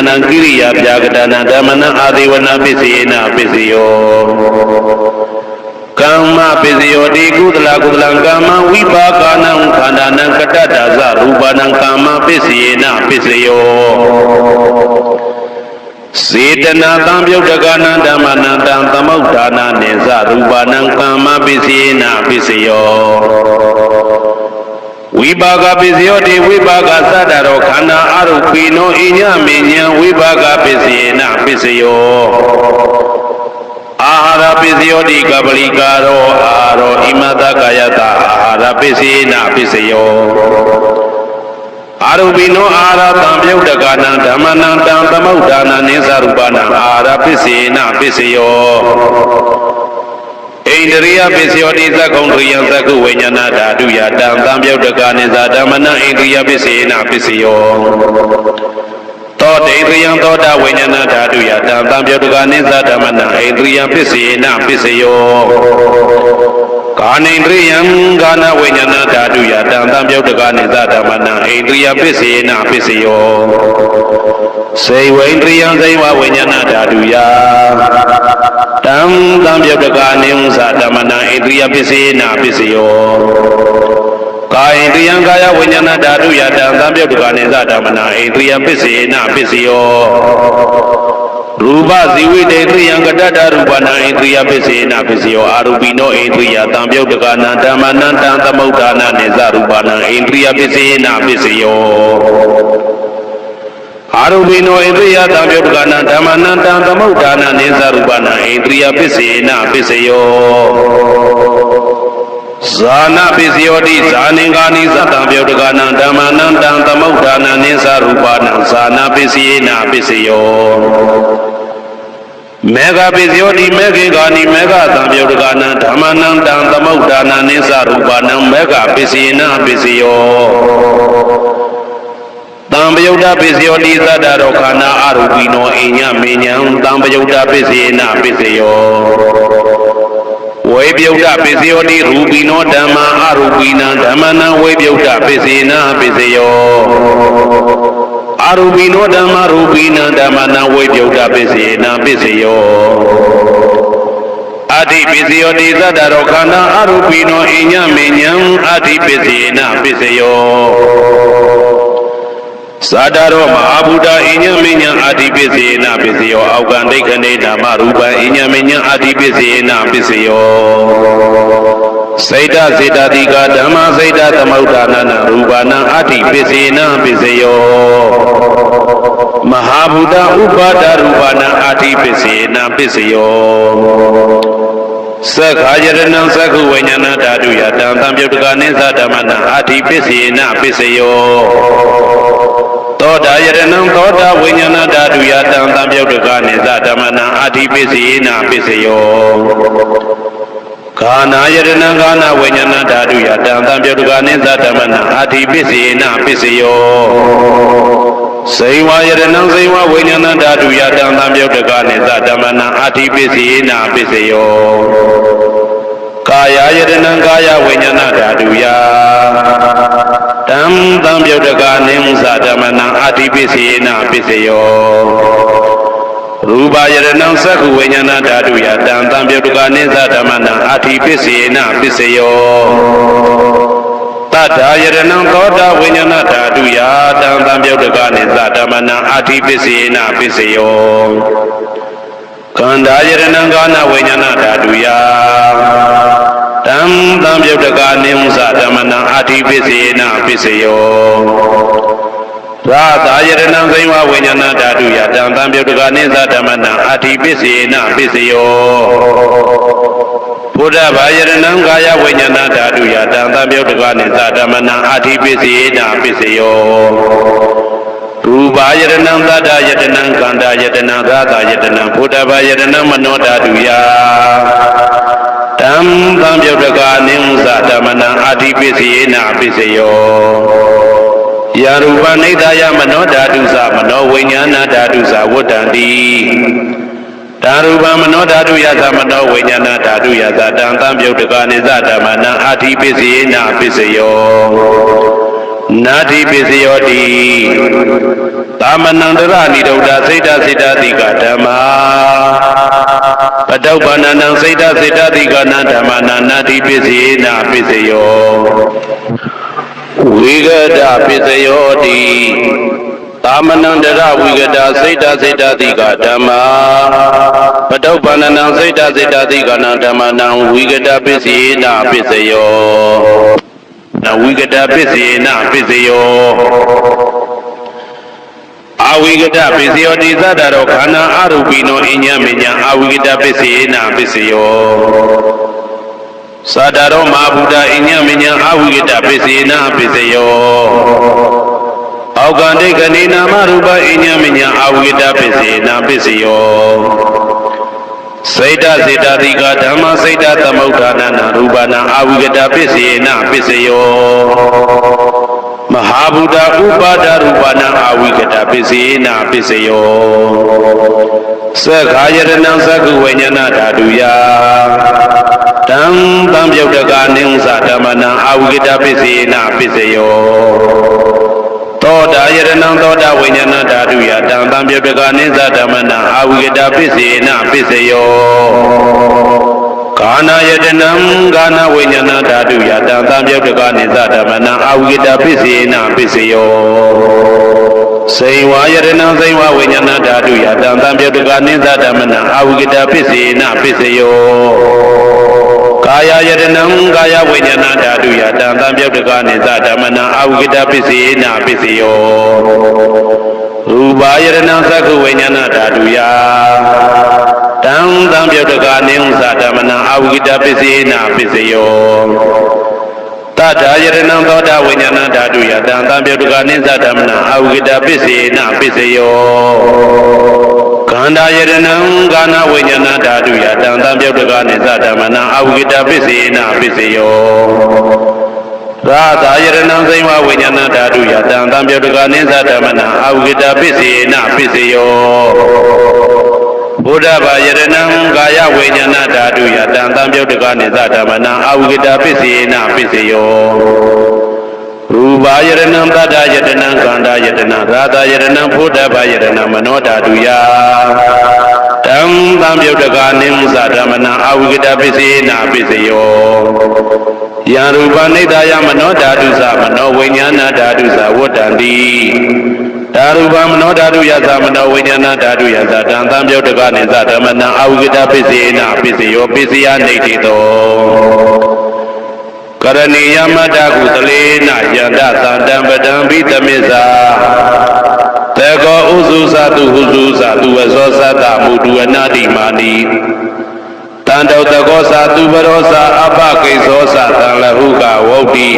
နံကိရိယာဗျာကတနာဓမ္မနံအာဒေဝနာပစ္စေနပစ္စယောကမ္မပစ္စယောတိကုသလကမ္မဝိပါကနံခန္ဓာနံကတ္တဒါသရူပနံကမ္မပစ္စေနပစ္စယော စေတနာသံပြုတ်တကနံဓမ္မနံတံသမုဋ္ဌာနာနိသရူပနံကာမပစ္စယေနပစ္စယောဝိပါကပစ္စယောတိဝိပါကသတ္တရောခန္ဓာအရုပိနောဣညမေညံဝိပါကပစ္စယေနပစ္စယောအာဟာရပစ္စယောတိကပလိကာရောအာရောဣမတကာယတအာဟာရပစ္စယေနပစ္စယောအာရုပိနောအာဟာရတံပြုတ်တကနံဓမ္မနံတံသမုဋ္ဌာနာနိသရူပနံအာဟာရပစ္စယေနပစ္စယောဣန္ဒြိယပစ္စယောတိသက္ကုံဒရိယံသက္ကုဝိညာဏဓာတုယတံသံပြုတ်တကနိသဓမ္မနံဣန္ဒြိယပစ္စယေနပစ္စယောသောတေဣန္ဒြိယံသောတာဝိညာဏဓာတုယတံသံပြုတ်တကနိသဓမ္မနံဣန္ဒြိယပစ္စယေနပစ္စယောကာနိန္ဒြိယံကာနဝိညာဏဓာတုယတံသံပြုတ်တကနိသဓမ္မနံဣန္ဒြိယပစ္စယေနပစ္စယောစေဝိန္ဒြိယံစေဝဝိညာဏဓာတုယတံသံပြုတ်တကနိသဓမ္မနံဣန္ဒြိယပစ္စယေနပစ္စယောကာယိန္ဒြိယံကာယဝိညာဏဓာတုယတံသံပြုတ်တကနိသဓမ္မနံဣန္ဒြိယပစ္စယေနပစ္စယောရူပဇီဝိတေဣန္ဒြိယံကတ္တရူပနံဣန္ဒြိယပစ္စယေနပစ္စယောအာရူပိနောဣန္ဒြိယသံပြုတ်တကနံဓမ္မနံတံသမုဋ္ဌာနာနိသရူပနံဣန္ဒြိယပစ္စယေနပစ္စယောအာရုပိနောဣန္ဒြိယသံပြုတ်တကနံဓမ္မနံတံသမုဋ္ဌာနာနိသရူပနံဣန္ဒြိယပစ္စယေနပစ္စယောဇာနာပစ္စယောတိဇာနင်္ဂာနိသတံပြုတ်တကနံဓမ္မနံတံသမုဋ္ဌာနာနိသရူပနံဇာနာပစ္စယေနပစ္စယောမေဃပစ္စယောတိမေခေဂာနိမေဃသံပြုတ်တကနံဓမ္မနံတံသမုဋ္ဌာနာနိသရူပနံမေဃပစ္စယေနပစ္စယောတံပယုတ်တပစ္စယောတိသတ္တရောခန္ဓာအရူပိနောအိညမေညံတံပယုတ်တပစ္စယေနပစ္စယောဝေပယုတ်တပစ္စယောတိရူပိနောဓမ္မာအရူပိနံဓမ္မနံဝေပယုတ်တပစ္စယေနပစ္စယောအရူပိနောဓမ္မာရူပိနံဓမ္မနံဝေပယုတ်တပစ္စယေနပစ္စယောအတ္တိပစ္စယောတိသတ္တရောခန္ဓာအရူပိနောအိညမေညံအတ္တိပစ္စယေနပစ္စယောသာတရောမဟာဗုဒ္ဓဣညမေညံအာတိပစ္စယေနပစ္စယောအောက်ကံဒိဋ္ဌနေနာမရူပံဣညမေညံအာတိပစ္စယေနပစ္စယောစိတ်တစေတတိကဓမ္မစိတ်တသမုဋ္ဌာနနာရူပနာအာတိပစ္စယေနပစ္စယောမဟာဗုဒ္ဓဥပါဒရူပနာအာတိပစ္စယေနပစ္စယောသက္ခာယရဏံသက္ခုဝိညာဏဓာတုယတံသံပြုတ်တကနိသဓမ္မနံအာတိပစ္စယေနပစ္စယောသောတာယရဏံသောတာဝိညာဏဓာတုယတံသံပြုတ်တကနိသဓမ္မနံအာတိပစ္စယေနပစ္စယောခန္ဓာယရဏံခန္ဓာဝိညာဏဓာတုယတံသံပြုတ်တကနိသဓမ္မနံအာတိပစ္စယေနပစ္စယောစေဝယရဏံစေဝဝိညာဏဓာတုယတံသံပြုတ်တကနိသဓမ္မနံအာတိပစ္စယေနပစ္စယောကာယယတနံကာယဝိညာဏဓာတုယတံသံပြုတ်တကနိသဓမ္မနံအာတိပစ္စယေနပစ္စယောရူပယတနံသက္ခုဝိညာဏဓာတုယတံသံပြုတ်တကနိသဓမ္မနံအာတိပစ္စယေနပစ္စယောတတ္ထာယတနံသောတာဝိညာဏဓာတုယတံသံပြုတ်တကနိသဓမ္မနံအာတိပစ္စယေနပစ္စယောခန္ဓာယရဏံကာနဝိညာဏဓာတုယတံသံပြုတ်တကနိသဓမ္မနံအာတိပစ္စယေနပစ္စယောရာသာယရဏံဇိဝဝိညာဏဓာတုယတံသံပြုတ်တကနိသဓမ္မနံအာတိပစ္စယေနပစ္စယောဘုဒ္ဓဘာယရဏံကာယဝိညာဏဓာတုယတံသံပြုတ်တကနိသဓမ္မနံအာတိပစ္စယေနပစ္စယောရူပယတနံသတ္တယတနံကန္တာယတနံသာသာယတနံဘုဒ္ဓဘာယတနံမနောဓာတုယတံသံပြုတ်တကနိသဓမ္မနံအာတိပစ္စယေနပစ္စယောယာရူပနိဒာယမနောဓာတုသမနောဝိညာဏဓာတုသဝတ္တန္တိဓာရူပမနောဓာတုယသမနောဝိညာဏဓာတုယသတံသံပြုတ်တကနိသဓမ္မနံအာတိပစ္စယေနပစ္စယောနာတိပစ္စယောတိသာမဏံတရဏိဒုဒ္ဓစိတ်တစိတ္တတိကဓမ္မာပတုပ္ပန္နံစိတ်တစိတ္တတိကနာဓမ္မနာနာတိပစ္စယေနပစ္စယောဝိဂဒပစ္စယောတိ သာမဏံတရဝိကတာစိတ်တစိတ်တတိကဓမ္မာပတုပ္ပန္နံစိတ်တစိတ်တတိကနံဓမ္မနံဝိကတာပစ္စယေနပစ္စယောနဝိကတာပစ္စယေနပစ္စယောအဝိကတပစ္စယောတိသတ္တရောခန္ဓာအရူပိနောအညမညံအဝိကတပစ္စယေနပစ္စယောသတ္တရောမဟာဗုဒ္ဓအညမညံအဝိကတပစ္စယေနပစ္စယောအောက်ကန္တိကနေနာမရူပအညမညံအဝိကတပစ္စယေနပစ္စယောစိတ်တစေတတိကဓမ္မစိတ်တသမုဋ္ဌာနနာရူပနာအဝိကတပစ္စယေနပစ္စယောမဟာဗုဒ္ဓဥပါဒရူပနာအဝိကတပစ္စယေနပစ္စယောသက္ခာယတနံသက္ကုဝိညာဏဓာတုယတံတံပြုတ်တကာနိဥ္စဓမ္မနံအဝိကတပစ္စယေနပစ္စယောသောတာယတနံသောတာဝိညာဏဓာတုယတံတံပြုတ်တကာနိဥ္စဓမ္မနံအဝိကတပစ္စယေနပစ္စယောကာနာယတနံကာနဝိညာဏဓာတုယတံတံပြုတ်တကာနိသဓမ္မနံအဝိကတပစ္စယေနပစ္စယောစေဝါယတနံစေဝဝိညာဏဓာတုယတံတံပြုတ်တကာနိသဓမ္မနံအဝိကတပစ္စယေနပစ္စယောကာယယတနံကာယဝိညာဏဓာတုယတံတံပြုတ်တကာနိသဓမ္မနံအဝိကတပစ္စယေနပစ္စယောရူပယတနံသက္ကုဝိညာဏဓာတုယတံတံပြုတ်တကာနိဥ္စဓမ္မနံအဝိကတပစ္စယေနပစ္စယောတထာယတနံသောတာဝိညာဏဓာတုယတံတံပြုတ်တကာနိသဓမ္မနံအဝိကတပစ္စယေနပစ္စယောခန္ဓာယတနံကာနဝိညာဏဓာတုယတံတံပြုတ်တကာနိသဓမ္မနံအဝိကတပစ္စယေနပစ္စယောရာသာယတနံသိဝဝိညာဏဓာတုယတံတံပြုတ်တကာနိသဓမ္မနံအဝိကတပစ္စယေနပစ္စယောဘုဒ္ဓဘာယတနံကာယဝိညာဏဓာတုယတံတံပြုတ်တကာနိသဓမ္မနံအဝိကတပစ္စယေနပစ္စယောရူပယတနံတတ္တယတနံခန္ဓာယတနံရာသယတနံဘုဒ္ဓဘာယတနံမနောဓာတုယတံတံပြုတ်တကာနိဥ္စဓမ္မနံအဝိကတပစ္စယေနပစ္စယောယံရူပနိဒာယမနောဓာတုသမနောဝိညာဏဓာတုသဝတ္တံတိဓာရူပမနောဓာတုယသမနောဝိညာဏဓာတုယသတံတံပြုတ်တကာနိသဓမ္မနံအဝိကတပစ္စယေနပစ္စယောပစ္စယနေတိတောကရဏီယမတ္တကုသလေနယန္တသတံပတံဘိသမစ္စာတေကောဥစုသတုဟုစုသတုဝဇောသတ္တမုတုအနာတိမာနိတံတောတကောသတုပရောသအပကိသောသတံလဟုကဝုတ်တိ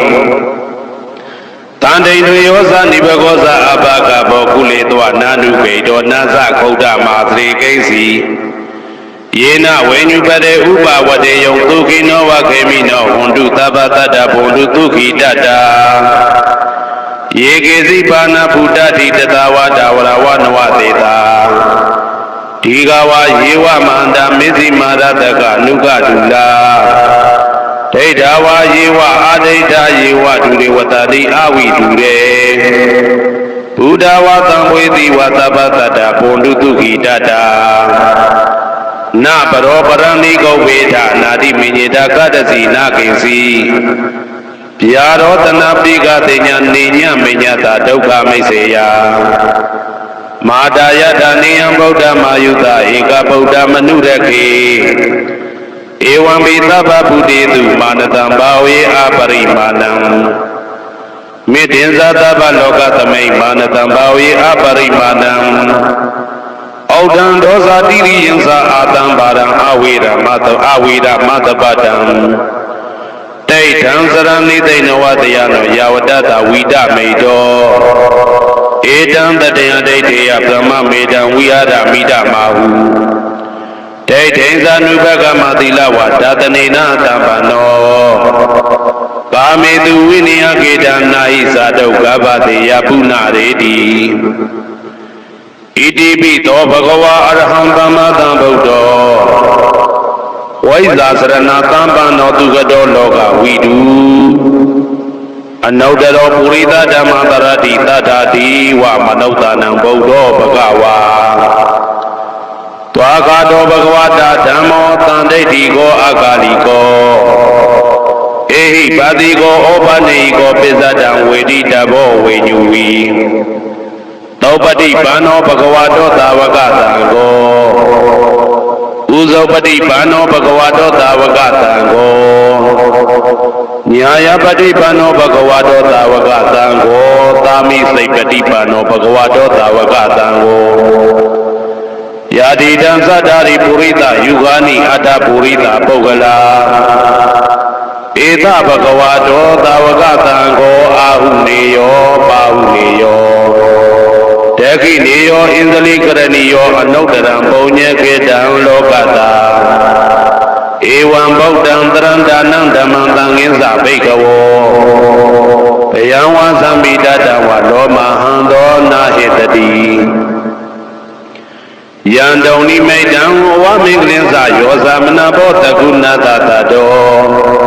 တန္တိနယောသနိဘကောသအပကဘောကုလေတောနာနုပေတောနသခုဒ္ဓမာသရေကိဉ္စီယေနဝေညုပတေဥပဝတေယံဒုခိနောဝခေမိနောဟွန္တုသဗ္ဗတတ္တဘုံတုဒုခိတတ္တာယေကေစီပါဏဗုဒ္ဓတိတတဝါဒဝရဝနဝသေတာဒီကဝါယေဝမန္တမေဇိမာရတကနုကတုလာဒိဋ္ဌဝါယေဝအာဒိဋ္ဌယေဝဒုရေဝတတိအဝိဒုရေဘုဒ္ဓဝါသံဝေတိဝသဗ္ဗတတ္တဘုံတုဒုခိတတ္တာနပရောပရဏိကောဝေဒနာတိမိညေတာကတ္တစီနာကိဉ္စီဗျာရောတနာပိကတိညာနေညမိညတာဒုက္ခမိတ်စေယမာတာယတနေယံဗုဒ္ဓမာယုတဧကဗုဒ္ဓမနုရခေဧဝံပိသဗ္ဗဗုတေတုမာနတံဘာဝေအပရိမာဏံမေတ္တင်္ဇာသဗ္ဗလောကသမိမာနတံဘာဝေအပရိမာဏံဩဒံဒောဇာတိရိယံသာအာတံဘာရံအဝေရမတအဝေရမတပတံဒိဋ္ဌံစရဏိသိဏဝတယနောယာဝတ္တဝိဒမေတောဧတံတတယဒိဋ္ဌေယဗြဟ္မမေတံဝိဟာရမိဒမာဟုဒိဋ္ဌိသနုဘဂမသီလဝဒတနေနတံပနောကာမေတုဝိနယကေတနာဟိသာတုကဗ္ဗတေယပုဏ္ဏရေတိဣတိပိသောဘဂဝါအရဟံသမ္မာသမ္ဗုဒ္ဓောဝိဇ္ဇာစရဏသမ္ပန္နောသူကတောလောကဝိတုအနုတ္တရောပုရိသဓမ္မတရတိတတ္ထာတိဝမနုဿာနံဗုဒ္ဓောဘဂဝါत्वा कातो भगवता धम्मो तांडेति को अकाली को एहि पाति को ओपनेहि को पिसदं वेदि तबो वेन्युवि သောပတိပန္နောဘဂဝါတောသာဝကသံဃောဥဇောပတိပန္နောဘဂဝါတောသာဝကသံဃောညာယပတိပန္နောဘဂဝါတောသာဝကသံဃောသာမိစိတ်ပတိပန္နောဘဂဝါတောသာဝကသံဃောယာတိတံသတ္တာရိပုရိသယုဂာနိအတ္တပုရိသပုဂ္ဂလာဧသဘဂဝါတောသာဝကသံဃောအာဟုနေယောပါဟုနေယောတခိနေယောဣန္ဒလိကရဏီယောအနုတ္တရံပုံညေကေတံလောကတာဧဝံဗုဒ္ဓံတရန္တာနံဓမ္မံသံဃိသဘိက္ခဝောဘယံဝါသံမိတတဝလောမဟံသောနာဟိတတိယံတုံနိမိတံဝါမိကလင်းစယောသမနဘောတကုဏတတတော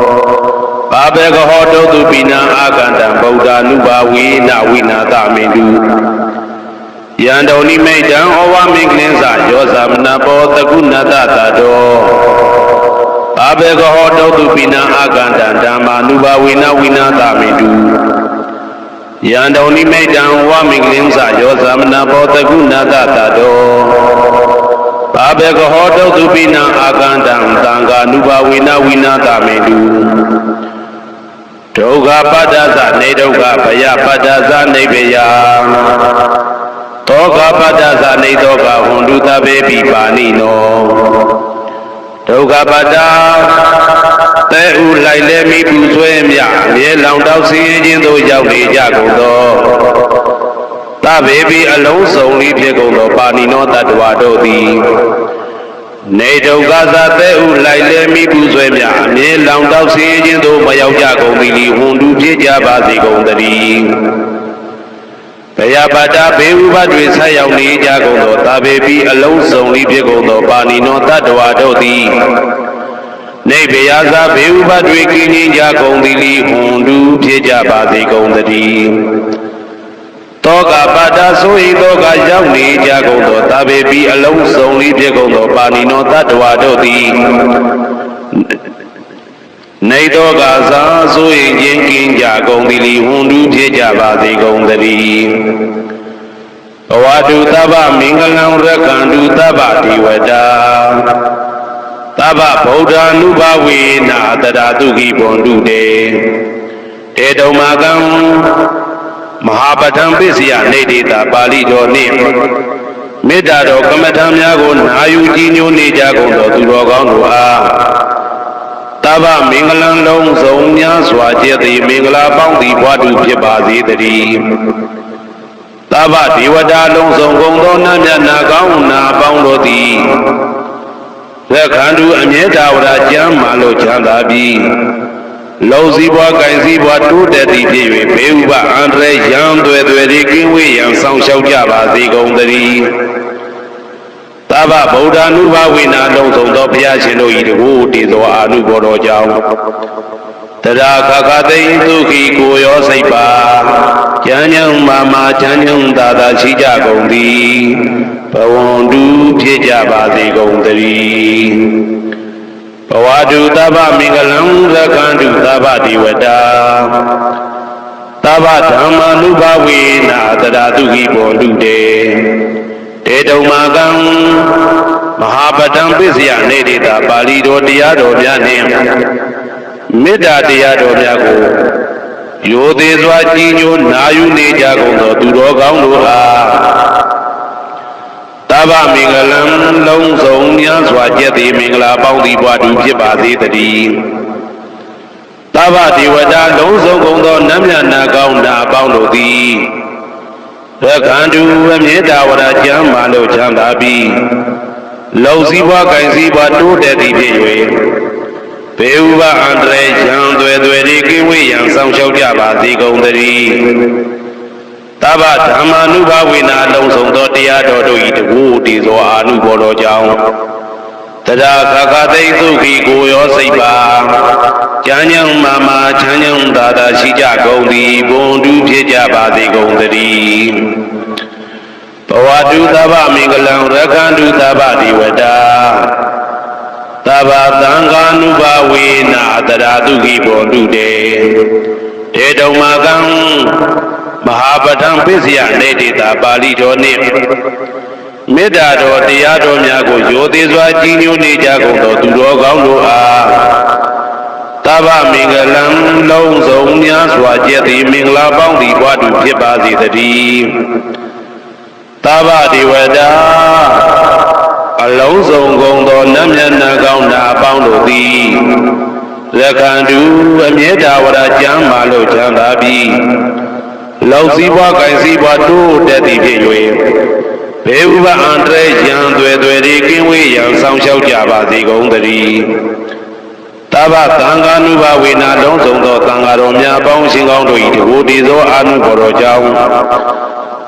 ဘာဘေကဟောတုတုပိနံအာကန္တံဗုဒ္ဓ ानु ဘာဝေနဝိနာသမိတုယံတုံနိမိတံဩဝါမိကလင်းစယောသမနဘောတကုဏတတတောဘာဘေကဟောတုတုပိနံအာကန္တံဓမ္မာ ानु ဘာဝေနဝိနာသမိတုယံတုံနိမိတံဝါမိကလင်းစယောသမနဘောတကုဏတတတောဘာဘေကဟောတုတုပိနံအာကန္တံသံဃာ ानु ဘာဝေနဝိနာသမိတုဒုက္ခပတ္တသနေဒုက္ခဘယပတ္တသနေဘယသောကပတ္တသနေသောကဟွန်တုတဘေပိပါဏိနောဒုက္ခပတ္တတဲဥလိုက်လဲမိပူဆွဲမြမြေလောင်တောက်ဆင်းရဲခြင်းသို့ရောက်နေကြကုန်သောသဗ္ဗေပိအလုံးစုံဤဖြစ်ကုန်သောပါဏိနောတတ္တဝါတို့သည်နေဒုက္ခသာတဲဥလိုက်လဲမိပူဆွဲမြအမြဲလောင်တောက်ဆင်းရဲခြင်းသို့မရောက်ကြကုန်သည်ဟွန်တူဖြစ်ကြပါစေကုန်သတည်းဘယပါတာဘေဥပတွေဆက်ရောက်နေကြကုန်သောသဗ္ဗေပိအလုံးစုံဤဖြစ်ကုန်သောပါဏိနောတတ္တဝါတို့သည်နေဘယသာဘေဥပတွေကင်းခြင်းကြကုန်သည်ဟွန်တူဖြစ်ကြပါစေကုန်သတည်းတောကပတ္တဆိုဤတောကရောက်နေကြကုန်သောသဗ္ဗေပိအလုံးစုံဤဖြစ်ကုန်သောပါဏိနောတတ္တဝါတို့သည်နေတောကသာဆိုရင်ခြင်းကင်းကြကုန်သည်ဟွန်တူဖြစ်ကြပါစေကုန်သတည်းဘဝတုသဗ္ဗမင်္ဂလံရက္ခန္တုသဗ္ဗဒေဝတာသဗ္ဗဗုဒ္ဓ ानु ဘာဝေနတရာတုခိဘွန်တုတေတေတုံမာကံမဟာပဋ္ဌံပစ္စယနေတိတာပါဠိတော်နှင့်မေတ္တာတော်ကမ္မထာများကိုနာယူကြည်ညိုနေကြကုန်သောသူတော်ကောင်းတို့အားသဗ္ဗမင်္ဂလံလုံးစုံများစွာကျက်သည်မင်္ဂလာပေါင်းသည်ဘွားတူဖြစ်ပါစေတည်းသဗ္ဗဒေဝတာလုံးစုံကုန်သောနတ်မြတ်နာကောင်းနာပေါင်းတို့သည်ရက္ခန္တုအမြဲတဝရကျမ်းမာလို့ချမ်းသာပြီးလုံစည်းပွားကင်စည်းပွားတိုးတက်သည့်ဖြစ်၍ဘေဥပအန္တရာယ်ရန်သွဲသွဲဒီကင်းဝေးရန်ဆောင်ရှောက်ကြပါစေကုန်သတည်းသဗ္ဗဗုဒ္ဓ ानु ဘာဝေနလုံးစုံသောဘုရားရှင်တို့၏တကူတည်သောအာနုဘောတော်ကြောင့်တရာခခသိဉ္သုခိကိုရောစိတ်ပါဉာဏ်ဉာဏ်မာမာဉာဏ်ဉာဏ်သာသာရှိကြကုန်သည်ဘဝန္တုဖြစ်ကြပါစေကုန်သတည်းဘဝတုသဗ္ဗမင်္ဂလံရက္ခန္တုသဗ္ဗဒေဝတာသဗ္ဗဓမ္မာ ानु ဘာဝေနတရာတုခိဘွန်တုတေတေတုံမာကံမဟာပဋ္ဌံပစ္စယနေတိတာပါဠိတော်တရားတော်များနှင့်မေတ္တာတရားတော်များကိုရိုသေစွာကြည်ညိုနာယူနေကြကုန်သောသူတော်ကောင်းတို့အားသဗ္ဗမင်္ဂလံလုံးစုံများစွာကျက်သည်မင်္ဂလာပေါင်းသည်ဘွားတူဖြစ်ပါစေတည်းသဗ္ဗဒေဝတာလုံးစုံကုန်သောနတ်မြတ်နာကောင်းနာပေါင်းတို့သည်ရက္ခန္တုအမြဲတဝရကျမ်းမာလို့ချမ်းသာပြီးလုံစည်းပွားကင်စည်းပွားတိုးတက်သည်ဖြစ်၍ဘေဥပအန္တရာယ်ရန်သွဲသွဲဒီကင်းဝေးရန်ဆောင်ရှောက်ကြပါစေကုန်သတည်းသဗ္ဗဓမ္မာ ानु ဘာဝေနလုံးစုံသောတရားတော်တို့၏တကူတည်သောအာနုဘောတော်ကြောင့်တရာခခသိဉ္သုခိကိုရောစိတ်ပါဉာဏ်ဉာဏ်မာမာချမ်းဉာဏ်သာသာရှိကြကုန်သည်ဘွန်တူဖြစ်ကြပါစေကုန်သတည်းဘဝတုသဗ္ဗမင်္ဂလံရက္ခန္တုသဗ္ဗဒေဝတာသဗ္ဗသံဃာ ानु ဘာဝေနတရာတုခိဘွန်တုတေတေတုံမာကံ မဟာပဋ္ဌံပစ္စယနေတိတာပါဠိတော်နှင့်မေတ္တာတော်တရားတော်များကိုရိုသေစွာကြီးညိုနေကြကုန်သောသူတော်ကောင်းတို့အားသဗ္ဗမင်္ဂလံလုံးစုံများစွာကျက်သည်မင်္ဂလာပေါင်းသည်ပွားတူဖြစ်ပါစေတည်းသဗ္ဗဒေဝတာအလုံးစုံကုန်သောနတ်မြတ်နာကောင်းနာအပေါင်းတို့သည်ရခန္တုအမြဲတာဝရကျမ်းမာလို့ချမ်းသာပြီးလောက်စည်းပွားကိုင်စည်းပွားတိုးတက်သည်ဖြစ်၍ဘေဥပအန္တရာယ်ရန်သွယ်သွယ်ဒီကင်းဝေးရန်ဆောင်လျှောက်ကြပါစေကုန်သတည်းသဗ္ဗသံဃာနုဘဝေနာလုံးစုံသောသံဃာတော်များအပေါင်းရှင်ကောင်းတို့၏တကူတည်သောအာနုဘော်တော်ကြောင့်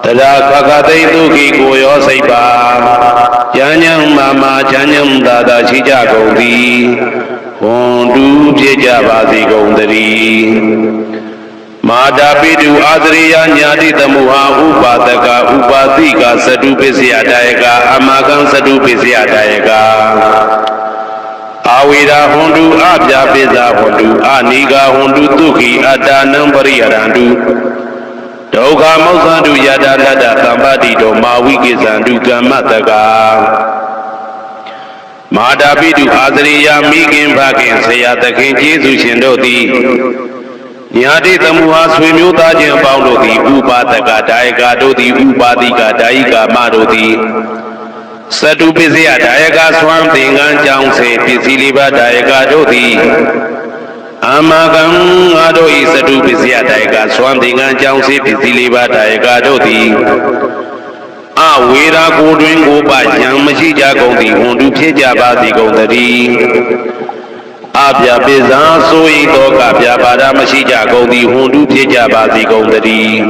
တရားခခသိဒုက္ခိကိုရောစိတ်ပါဉာဏ်ဉာဏ်မာချမ်းဉာဏ်သာသာရှိကြကုန်သည်ဟွန်တူဖြစ်ကြပါစေကုန်သတည်းမာတာပိတုအာသရိယညာတိသမုဟာဥပါဒကဥပါတိကသတုပစ္စယတာယကအမကံသတုပစ္စယတာယကအာဝေရာဟွန်တုအပြာပိဇာဟွန်တုအာနိဂဟွန်တုဒုက္ခိအတ္တနံပရိယရန္တုဒုက္ခမောက္ခတုယတာလတ္တသံပါတိတောမာဝိကိသံတုကမ္မတကမာတာပိတုအာသရိယမိခင်ဖခင်ဆရာသခင်ကျေးဇူးရှင်တို့သည်ညာတိသမုဟာဆွေမျိုးသားချင်းအပေါင်းတို့သည်ဥပါဒကဒါယကတို့သည်ဥပါတိကဒါယိကာမတို့သည်သတုပစ္စယဒါယကဆွမ်းသင်္ကန်းကြောင့်စေပစ္စည်းလေးပါးဒါယကတို့သည်အာမကံငါတို့ဤသတုပစ္စယဒါယကဆွမ်းသင်္ကန်းကြောင့်စေပစ္စည်းလေးပါးဒါယကတို့သည်အဝေရာကိုတွင်ကိုပယံမရှိကြကုန်သည်ဟွန်တုဖြစ်ကြပါစေကုန်သတည်းအပြပိဇာဆိုဤသောကပြပါဒမရှိကြကုန်သည်ဟွန်တုဖြစ်ကြပါစေကုန်သတည်း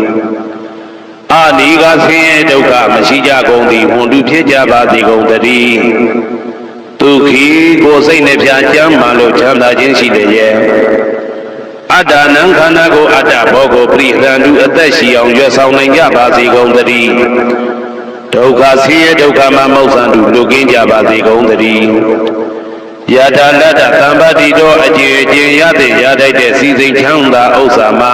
အာနိကဆင်းရဲဒုက္ခမရှိကြကုန်သည်ဟွန်တုဖြစ်ကြပါစေကုန်သတည်းဒုက္ခိကိုစိတ်နှပြချမ်းမှလို့ချမ်းသာခြင်းရှိတယ်ရဲ့အတ္တနံခန္ဓာကိုအတ္တဘောကိုပရိဟရန္တုအသက်ရှိအောင်ရွတ်ဆောင်နိုင်ကြပါစေကုန်သတည်းဒုက္ခဆင်းရဲဒုက္ခမှမောက္ခန္တုလွတ်ကင်းကြပါစေကုန်သတည်းယတာလတ္တသံပါတိတော်အကျေအကျင်ရတဲ့ရတိုက်တဲ့စီစိတ်ချမ်းသာဥစ္စာမှာ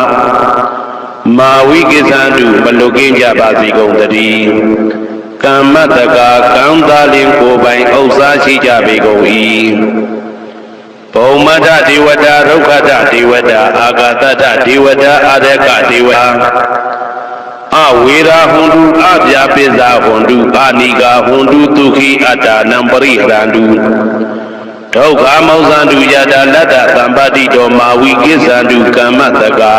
မာဝိကိသံတုမလွတ်ကင်းကြပါစေကုန်သတည်းကမ္မတကာကံသာလင်ကိုယ်ပိုင်ဥစ္စာရှိကြပေကုန်၏ဘုံမတ္ထဒေဝတာဒုက္ခတဒေဝတာအာဂတတဒေဝတာအာရကဒေဝတာအဝေရာဟွန်တုအပြာပိဇာဟွန်တုအာနိကာဟွန်တုဒုက္ခိအတ္တနံပရိဟရန္တုဒုက္ခမောက္ခန္တုယတာလတ္တသံပါတိတောမာဝိကိသန္တုကမ္မတကာ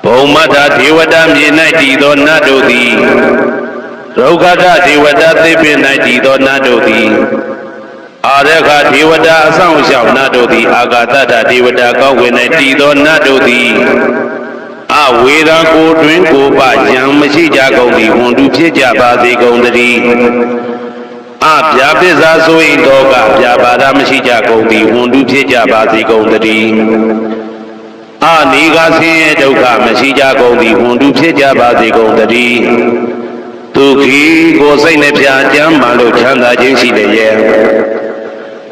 ဘုံမတ္ထဒေဝတာမြေ၌တည်သောနတ်တို့သည်ဒုက္ခတဒေဝတာသစ်ပင်၌တည်သောနတ်တို့သည်အာရခဒေဝတာအဆောင်ရှောက်နတ်တို့သည်အာဂတတဒေဝတာကောင်းဝင်၌တည်သောနတ်တို့သည်အဝေရာကိုတွင်ကိုပယံမရှိကြကုန်သည်ဟွန်တုဖြစ်ကြပါစေကုန်သတည်းအပြာပိဇာဆို၏တော့ကပြာပါဒမရှိကြကုန်သည်ဟွန်တုဖြစ်ကြပါစေကုန်သတည်းအနိကဆင်းရဲဒုက္ခမရှိကြကုန်သည်ဟွန်တုဖြစ်ကြပါစေကုန်သတည်းဒုက္ခိကိုစိတ်နှပြချမ်းမှလို့ချမ်းသာခြင်းရှိတယ်ရဲ့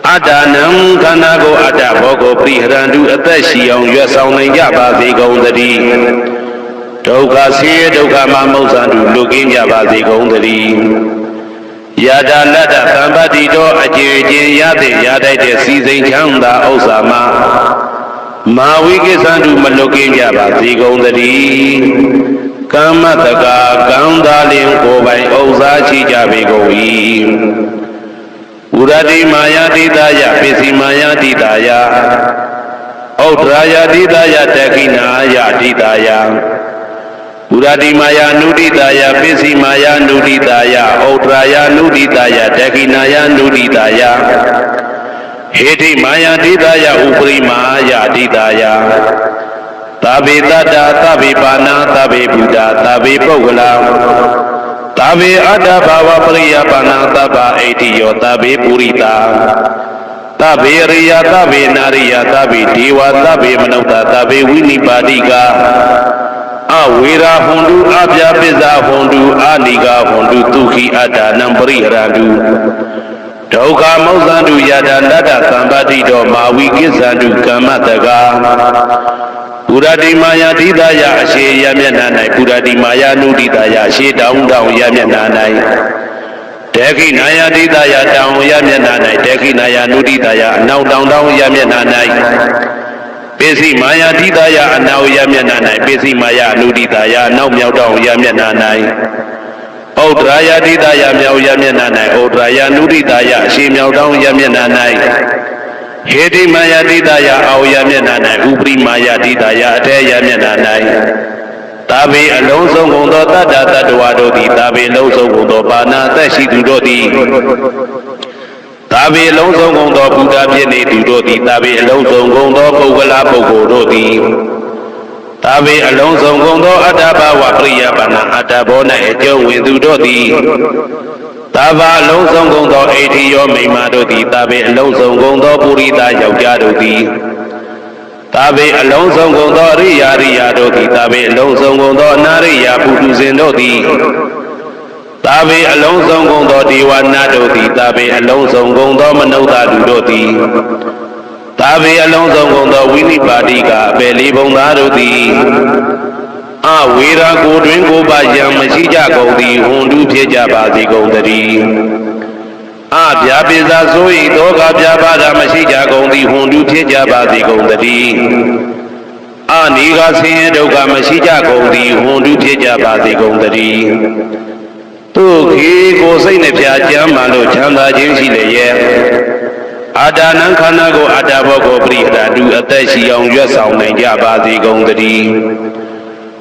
အတ္တနံခန္ဓာကိုအတ္တဘောကိုပရိဟရန္တုအသက်ရှိအောင်ရွတ်ဆောင်နိုင်ကြပါစေကုန်သတည်းဒုက္ခဆင်းရဲဒုက္ခမှမောက္ခန္တုလွတ်ကင်းကြပါစေကုန်သတည်းယတာလတ္တသံပါတိတော်အကျေအကျင်ရတဲ့ရတိုက်တဲ့စီစိန်ချမ်းသာဥစ္စာမှာမာဝိကိသန္တုမလွတ်ကင်းကြပါစေကုန်သတည်းကမ္မတကာကံသာလင်ကိုယ်ပိုင်ဥစ္စာရှိကြပေကုန်၏ဥရတိမာယာတိတာယပိစီမာယာတိတာယဩဒရာယတိတာယတက္ခိနာယတိတာယဥရတိမာယာနုတိတာယပိစီမာယာနုတိတာယဩဒရာယနုတိတာယတက္ခိနာယနုတိတာယဟေတိမာယာတိတာယဥပရိမာယာတိတာယသဗ္ဗေတတ္တသဗ္ဗေပါဏာသဗ္ဗေဘုဒ္ဓသဗ္ဗေပုဂ္ဂလာသဗ္ဗေအတ္တဘာဝပရိယပါဏာသဗ္ဗဣတိယောသဗ္ဗေပုရိတာသဗ္ဗေရိယသဗ္ဗေနာရိယသဗ္ဗေဒေဝသဗ္ဗေမနုဿသဗ္ဗေဝိနိပါတိကအဝေရာဟွန်တုအပြာပိဇာဟွန်တုအာနိကာဟွန်တုဒုက္ခိအတ္တနံပရိဟရန္တုဒုက္ခမောက္ခန္တုယတာလတ္တသံပါတိတောမာဝိကိသန္တုကမ္မတကာ ပုရတိမာယာတိတယအရှိယမျက်နှာ၌ပုရတိမာယာနုတိတယအရှိတောင်းတောင်းယမျက်နှာ၌တေခိနာယတိတယတောင်းယမျက်နှာ၌တေခိနာယနုတိတယအနောက်တောင်းတောင်းယမျက်နှာ၌ပိစိမာယာတိတယအနောက်ယမျက်နှာ၌ပိစိမာယာနုတိတယအနောက်မြောက်တောင်းယမျက်နှာ၌ဩဒရာယတိတယမြောက်ယမျက်နှာ၌ဩဒရာယနုတိတယအရှိမြောက်တောင်းယမျက်နှာ၌ဟေတိမာယာတိတယအောယမျက်နှာ၌ဥပရိမာယာတိတယအထေယမျက်နှာ၌သာဘေအလုံးစုံကုန်သောတတ္တတ္တဝါတို့သည်သာဘေလုံးစုံကုန်သောပါဏာသက်ရှိသူတို့သည်သာဘေအလုံးစုံကုန်သောဘုရားဖြစ်နေသူတို့သည်သာဘေအလုံးစုံကုန်သောပုဂ္ဂလာပုဂ္ဂိုလ်တို့သည်သာဘေအလုံးစုံကုန်သောအတ္တဘဝပရိယပါဏအတ္တဘော၌အကျုံးဝင်သူတို့သည်သာဘာအလုံးစုံကုန်သောအိဋ္ဌိယောမိမ္မာတို့သည်သာဘေအလုံးစုံကုန်သောပုရိသယောက်ျားတို့သည်သာဘေအလုံးစုံကုန်သောအရိယာရိယာတို့သည်သာဘေအလုံးစုံကုန်သောအနာရိယာပုထုဇဉ်တို့သည်သာဘေအလုံးစုံကုန်သောဒေဝနာတို့သည်သာဘေအလုံးစုံကုန်သောမနုဿလူတို့သည်သာဘေအလုံးစုံကုန်သောဝိနိပါတိကအပေလေးဘုံသားတို့သည်အဝေရာကိုတွင်ကိုပါယံမရှိကြကုန်သည်ဟွန်တုဖြစ်ကြပါစေကုန်တည်းအဗျာပိဇာဆို၏တောကဗျာပါဒမရှိကြကုန်သည်ဟွန်တုဖြစ်ကြပါစေကုန်တည်းအနိဂဆင်းရဲဒုက္ခမရှိကြကုန်သည်ဟွန်တုဖြစ်ကြပါစေကုန်တည်းသူခေကိုစိတ်နှပြကြမ်းမှလို့ချမ်းသာခြင်းရှိလေရဲ့အာတာနံခန္ဓာကိုအာတာဘောကိုပရိဟတာတုအသက်ရှိအောင်ရွတ်ဆောင်နိုင်ကြပါစေကုန်တည်း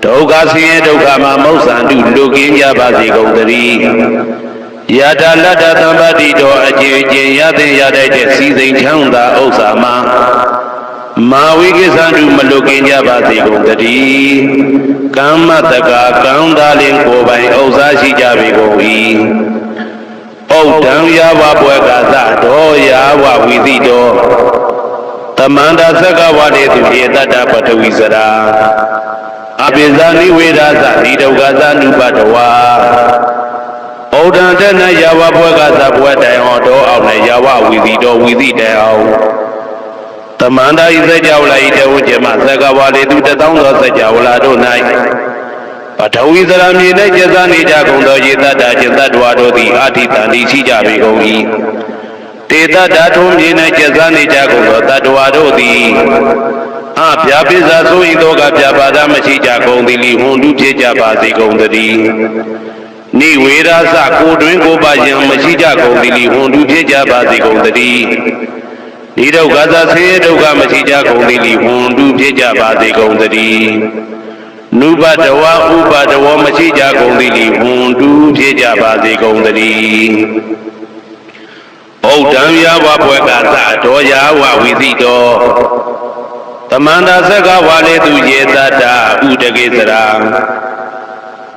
ဒုက္ခဆင်းရဲဒုက္ခမှာမောက္ဆန္တုလူကင်းကြပါစေကုန်တည်းယတာလတ္တသံပတိတော်အကျဉ်းချင်းရတဲ့ရတဲ့စီစိန်ချမ်းသာဥစ္စာမှာမာဝိကိသန္တုမလူကင်းကြပါစေကုန်တည်းကမ္မတကာကံသာလင်ကိုယ်ပိုင်ဥစ္စာရှိကြပေကုန်၏ဩဒံယဝပွဲကသတော်ယဝဝိသိတော်သမန္တာသက္ကဝတေသူဧတတ္တပထဝီစရာအပိဇာနိဝေဒသဒီဒုက္ခသနုပတဝါဩဒံတနယဝပွဲကသပွဲတိုင်အောင်တော်အောင်နဲ့ယဝဝီသိတော်ဝီသိတိုင်အောင်သမန္တာဤစကြဝဠာဤတဝကျမသက္ကဝါလေသူတသောသောစကြဝဠာတို့၌ပထဝီစရာမြေ၌ကျက်စားနေကြကုန်သောယေတတ္တကျင်တ္တဝါတို့သည်အာထိတန်တိရှိကြပေကုန်၏တေတ္တထုံးမြေ၌ကျက်စားနေကြကုန်သောတတ္တဝါတို့သည်အဗျာပိဇာဆို၏သောကဗျာပါဒမရှိကြကုန်သည်လိဟွန်တုဖြစ်ကြပါစေကုန်တည်းနိဝေဒသကိုတွင်ကိုပါယံမရှိကြကုန်သည်လိဟွန်တုဖြစ်ကြပါစေကုန်တည်းနိဒုက္ခသဆင်းရဲဒုက္ခမရှိကြကုန်သည်လိဟွန်တုဖြစ်ကြပါစေကုန်တည်းနုပတဝဥပတဝမရှိကြကုန်သည်လိဟွန်တုဖြစ်ကြပါစေကုန်တည်းဩဒံယဝပွဲကသတော်ယဝဝိသိတော်သမန္တာသက္ကဝါလေသူယေတတ္တဥဒကေစရာ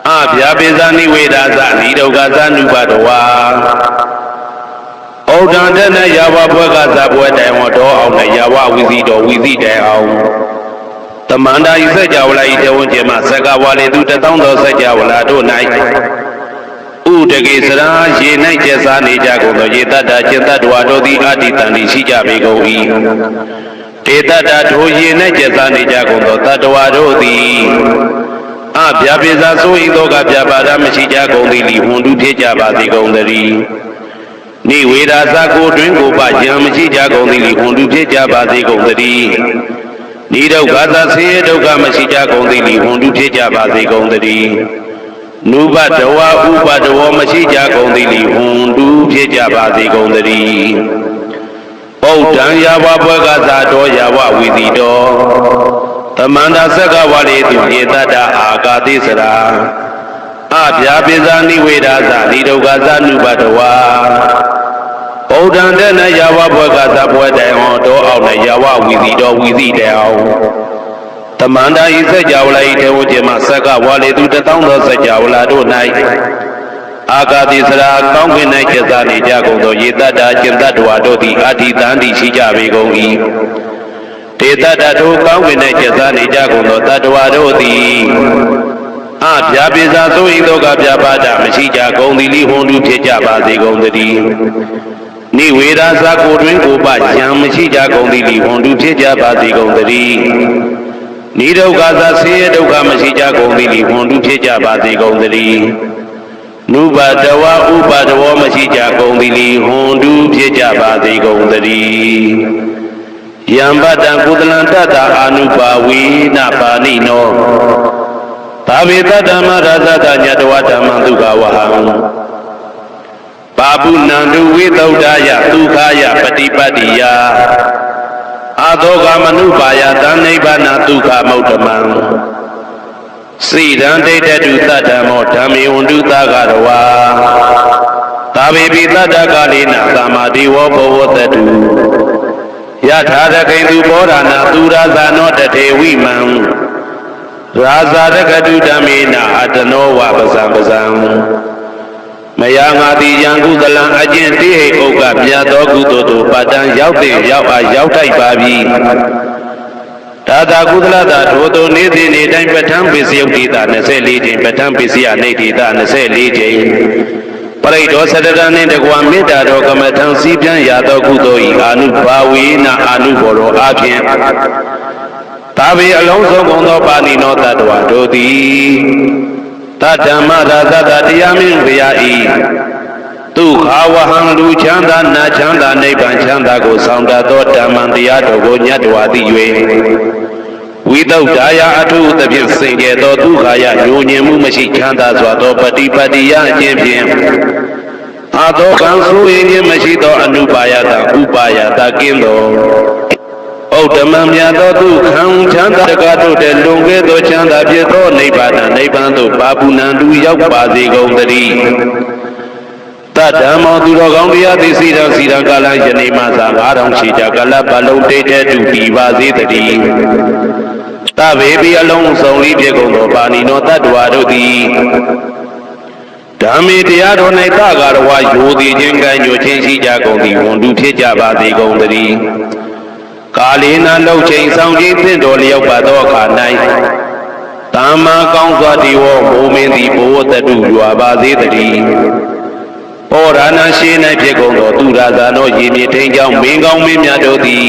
အဗျာပိဇာနိဝေဒသနိဒုက္ခသနုပတဝါဩဒံတနယဝပွဲကသပွဲတိုင်ဝတော်အောင်နဲ့ယဝဝိသိတော်ဝိသိတိုင်အောင်သမန္တာဤစကြဝဠာဤတဝကျမသက္ကဝါလေသူတသောသောစကြဝဠာတို့၌ဥဒကေစရာရေ၌ကျက်စားနေကြကုန်သောယေတတ္တကျင်တ္တဝါတို့သည်အာတိတန်တိရှိကြပေကုန်၏တေတ္တထိုရေ၌ကျက်စားနေကြကုန်သောတတ္တဝါတို့သည်အဗျာပိဇာဆို၏သောကဗျာပါဒမရှိကြကုန်သည်လိဟွန်တုဖြစ်ကြပါစေကုန်တည်းနိဝေဒသကိုတွင်ကိုပါယံမရှိကြကုန်သည်လိဟွန်တုဖြစ်ကြပါစေကုန်တည်းနိဒုက္ခသဆင်းရဲဒုက္ခမရှိကြကုန်သည်လိဟွန်တုဖြစ်ကြပါစေကုန်တည်းနုပတဝဥပတဝမရှိကြကုန်သည်လိဟွန်တုဖြစ်ကြပါစေကုန်တည်းဩဒံယဝပွဲကသတော်ယဝဝိသိတော်သမန္တာသက္ကဝါလေသူယေတတ္တအာကာတိစရာအဗျာပိဇာနိဝေဒသနိဒုက္ခသနုပတဝါဩဒံတနယဝပွဲကသပွဲတိုင်အောင်တော်အောင်နဲ့ယဝဝိသိတော်ဝိသိတိုင်အောင်သမန္တာဤစကြဝဠာဤတေဝကျမသက္ကဝါလေသူတသောသောစကြဝဠာတို့၌အာကာတိစရာကောင်းကင်၌ကျက်စားနေကြကုန်သောယေတတ္တကျင်တ္တဝါတို့သည်အာထိတန်တိရှိကြပေကုန်၏တေတ္တထိုကောင်းကင်၌ကျက်စားနေကြကုန်သောတတ္တဝါတို့သည်အဗျာပိဇာဆို၏သောကဗျာပါဒမရှိကြကုန်သည်လိဟွန်တုဖြစ်ကြပါစေကုန်တည်းနိဝေဒသကိုတွင်ကိုပါယံမရှိကြကုန်သည်လိဟွန်တုဖြစ်ကြပါစေကုန်တည်း နိဒုက္ခသာဆင်းရဲဒုက္ခမရှိကြကုန်သည်လီဟွန်တုဖြစ်ကြပါစေကုန်သတည်းနုပါတဝဥပါတဝမရှိကြကုန်သည်လီဟွန်တုဖြစ်ကြပါစေကုန်သတည်းယံပတ္တကုသလံတတ္တအာနုပါဝေနပါဏိနောသာဝေတ္တမရသတညတဝဓမ္မဒုက္ခဝဟံပါပုဏ္ဏတုဝိသုဒ္ဓယဒုက္ခယပฏิပတ္တိယအာသောကမနုပါယသံနိဗ္ဗာနဒုက္ခမௌတမံစိရံဒိဋ္ဌတုတတ္တမောဓမ္မေဝန္တုသဂရဝါသာဝေပိတတ္တကာလေနသမ္မာတိဝဘောဝတတုယထာရခိတုဘောဓနာသူရဇာနောတထေဝိမံရာဇာရကတုဓမ္မေနအတနောဝပဇံပဇံမယာငါတိယံကုသလံအကျင့်တိဟိဥက္ကမြတ်သောကုသိုလ်တို့ပတ္တံရောက်တဲ့ရောက်အားရောက်ထိုက်ပါပြီဒါသာကုသလတာထိုသို့နေ့စဉ်နေ့တိုင်းပဋ္ဌာန်းပစ္စယုတ်တိတာ24ချိန်ပဋ္ဌာန်းပစ္စယနေတိတာ24ချိန်ပရိဒောသတ္တရနှင့်တကွာမေတ္တာတော်ကမ္မထံစီးပြန်ရသောကုသိုလ်ဤအာနုဘာဝေနအာနုဘောရောအဖြင့်သာဝေအလုံးစုံကုန်သောပါဏိနောတတ္တဝါတို့သည်တတ္တမရသတ္တတရားမင်းဘုရားဤဒုက္ခဝဟံလူချမ်းသာနာချမ်းသာနိဗ္ဗာန်ချမ်းသာကိုဆောင်တတ်သောဓမ္မံတရားတော်ကိုညတ်တော်သိ၍ဝိသုဒ္ဓါယအထုသဖြင့်စင်ကြယ်သောဒုက္ခယညိုညင်မှုမရှိချမ်းသာစွာသောပฏิပတ္တိယအခြင်းဖြင့်အာသောကံဆိုရင်ခြင်းမရှိသောအနုပါယတဥပါယတကင်းသောဩဓမ္မမြတ်သောဒုက္ခံချမ်းသာတကားတို့တဲ့လွန်ကဲသောချမ်းသာဖြစ်သောနိဗ္ဗာန်နိဗ္ဗာန်သို့ပါပုဏ္ဏတူရောက်ပါစေကုန်သတည်းတတ္တမောသူတော်ကောင်းတရားသိစီတော်စီတော်ကာလယနေ့မှသာ9000ရှိကြကာလပတ်လုံးတိတ်တဲ့တူပြီးပါစေတည်းတဗေပိအလုံးစုံလေးဖြစ်ကုန်သောပါဏိနောတတ္တဝါတို့သည်ဓမ္မေတရားတော်၌တကာရဝယိုသည်ခြင်းကံညွှန်ခြင်းရှိကြကုန်သည်ဝန်တုဖြစ်ကြပါစေကုန်သတည်းကာလေနလှုပ်ချိန်ဆောင်ခြင်းသင့်တော်လျောက်ပါသောအခါ၌သမ္မာကောင်းစွာဒီဝမိုးမင်းသည်ဘဝတတုရွာပါစေတည်းဩရဏရှိ၌ဖြစ်ကုန်သောသူရာဇာသောရေမြေထိန်ကြောင့်မင်းကောင်းမင်းများတို့သည်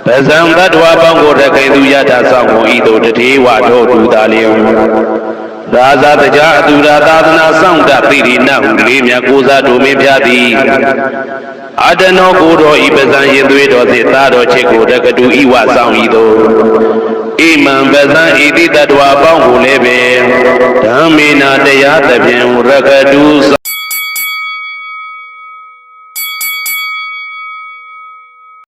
ပဇံတ္တဝါပေါင်းကိုရခိုင်သူယထာဆောင်ကုန်ဤသို့တထေဝတို့တူသာလျင်ရာဇာတရားအတူရာသာသနာဆောင်တပိရိနဟုလေးမြတ်ကိုစားတို့မင်းပြသည်အတနောကိုတော်ဤပဇံရင်သွေးတော်စေသားတော်ချစ်ကိုတက္ကတူဤဝဆောင်ဤသို့ဣမံပဇံဣတိတ္တဝါပေါင်းကိုလည်းပဲဓမ္မေနာတရားသဖြင့်ရက္ကတူ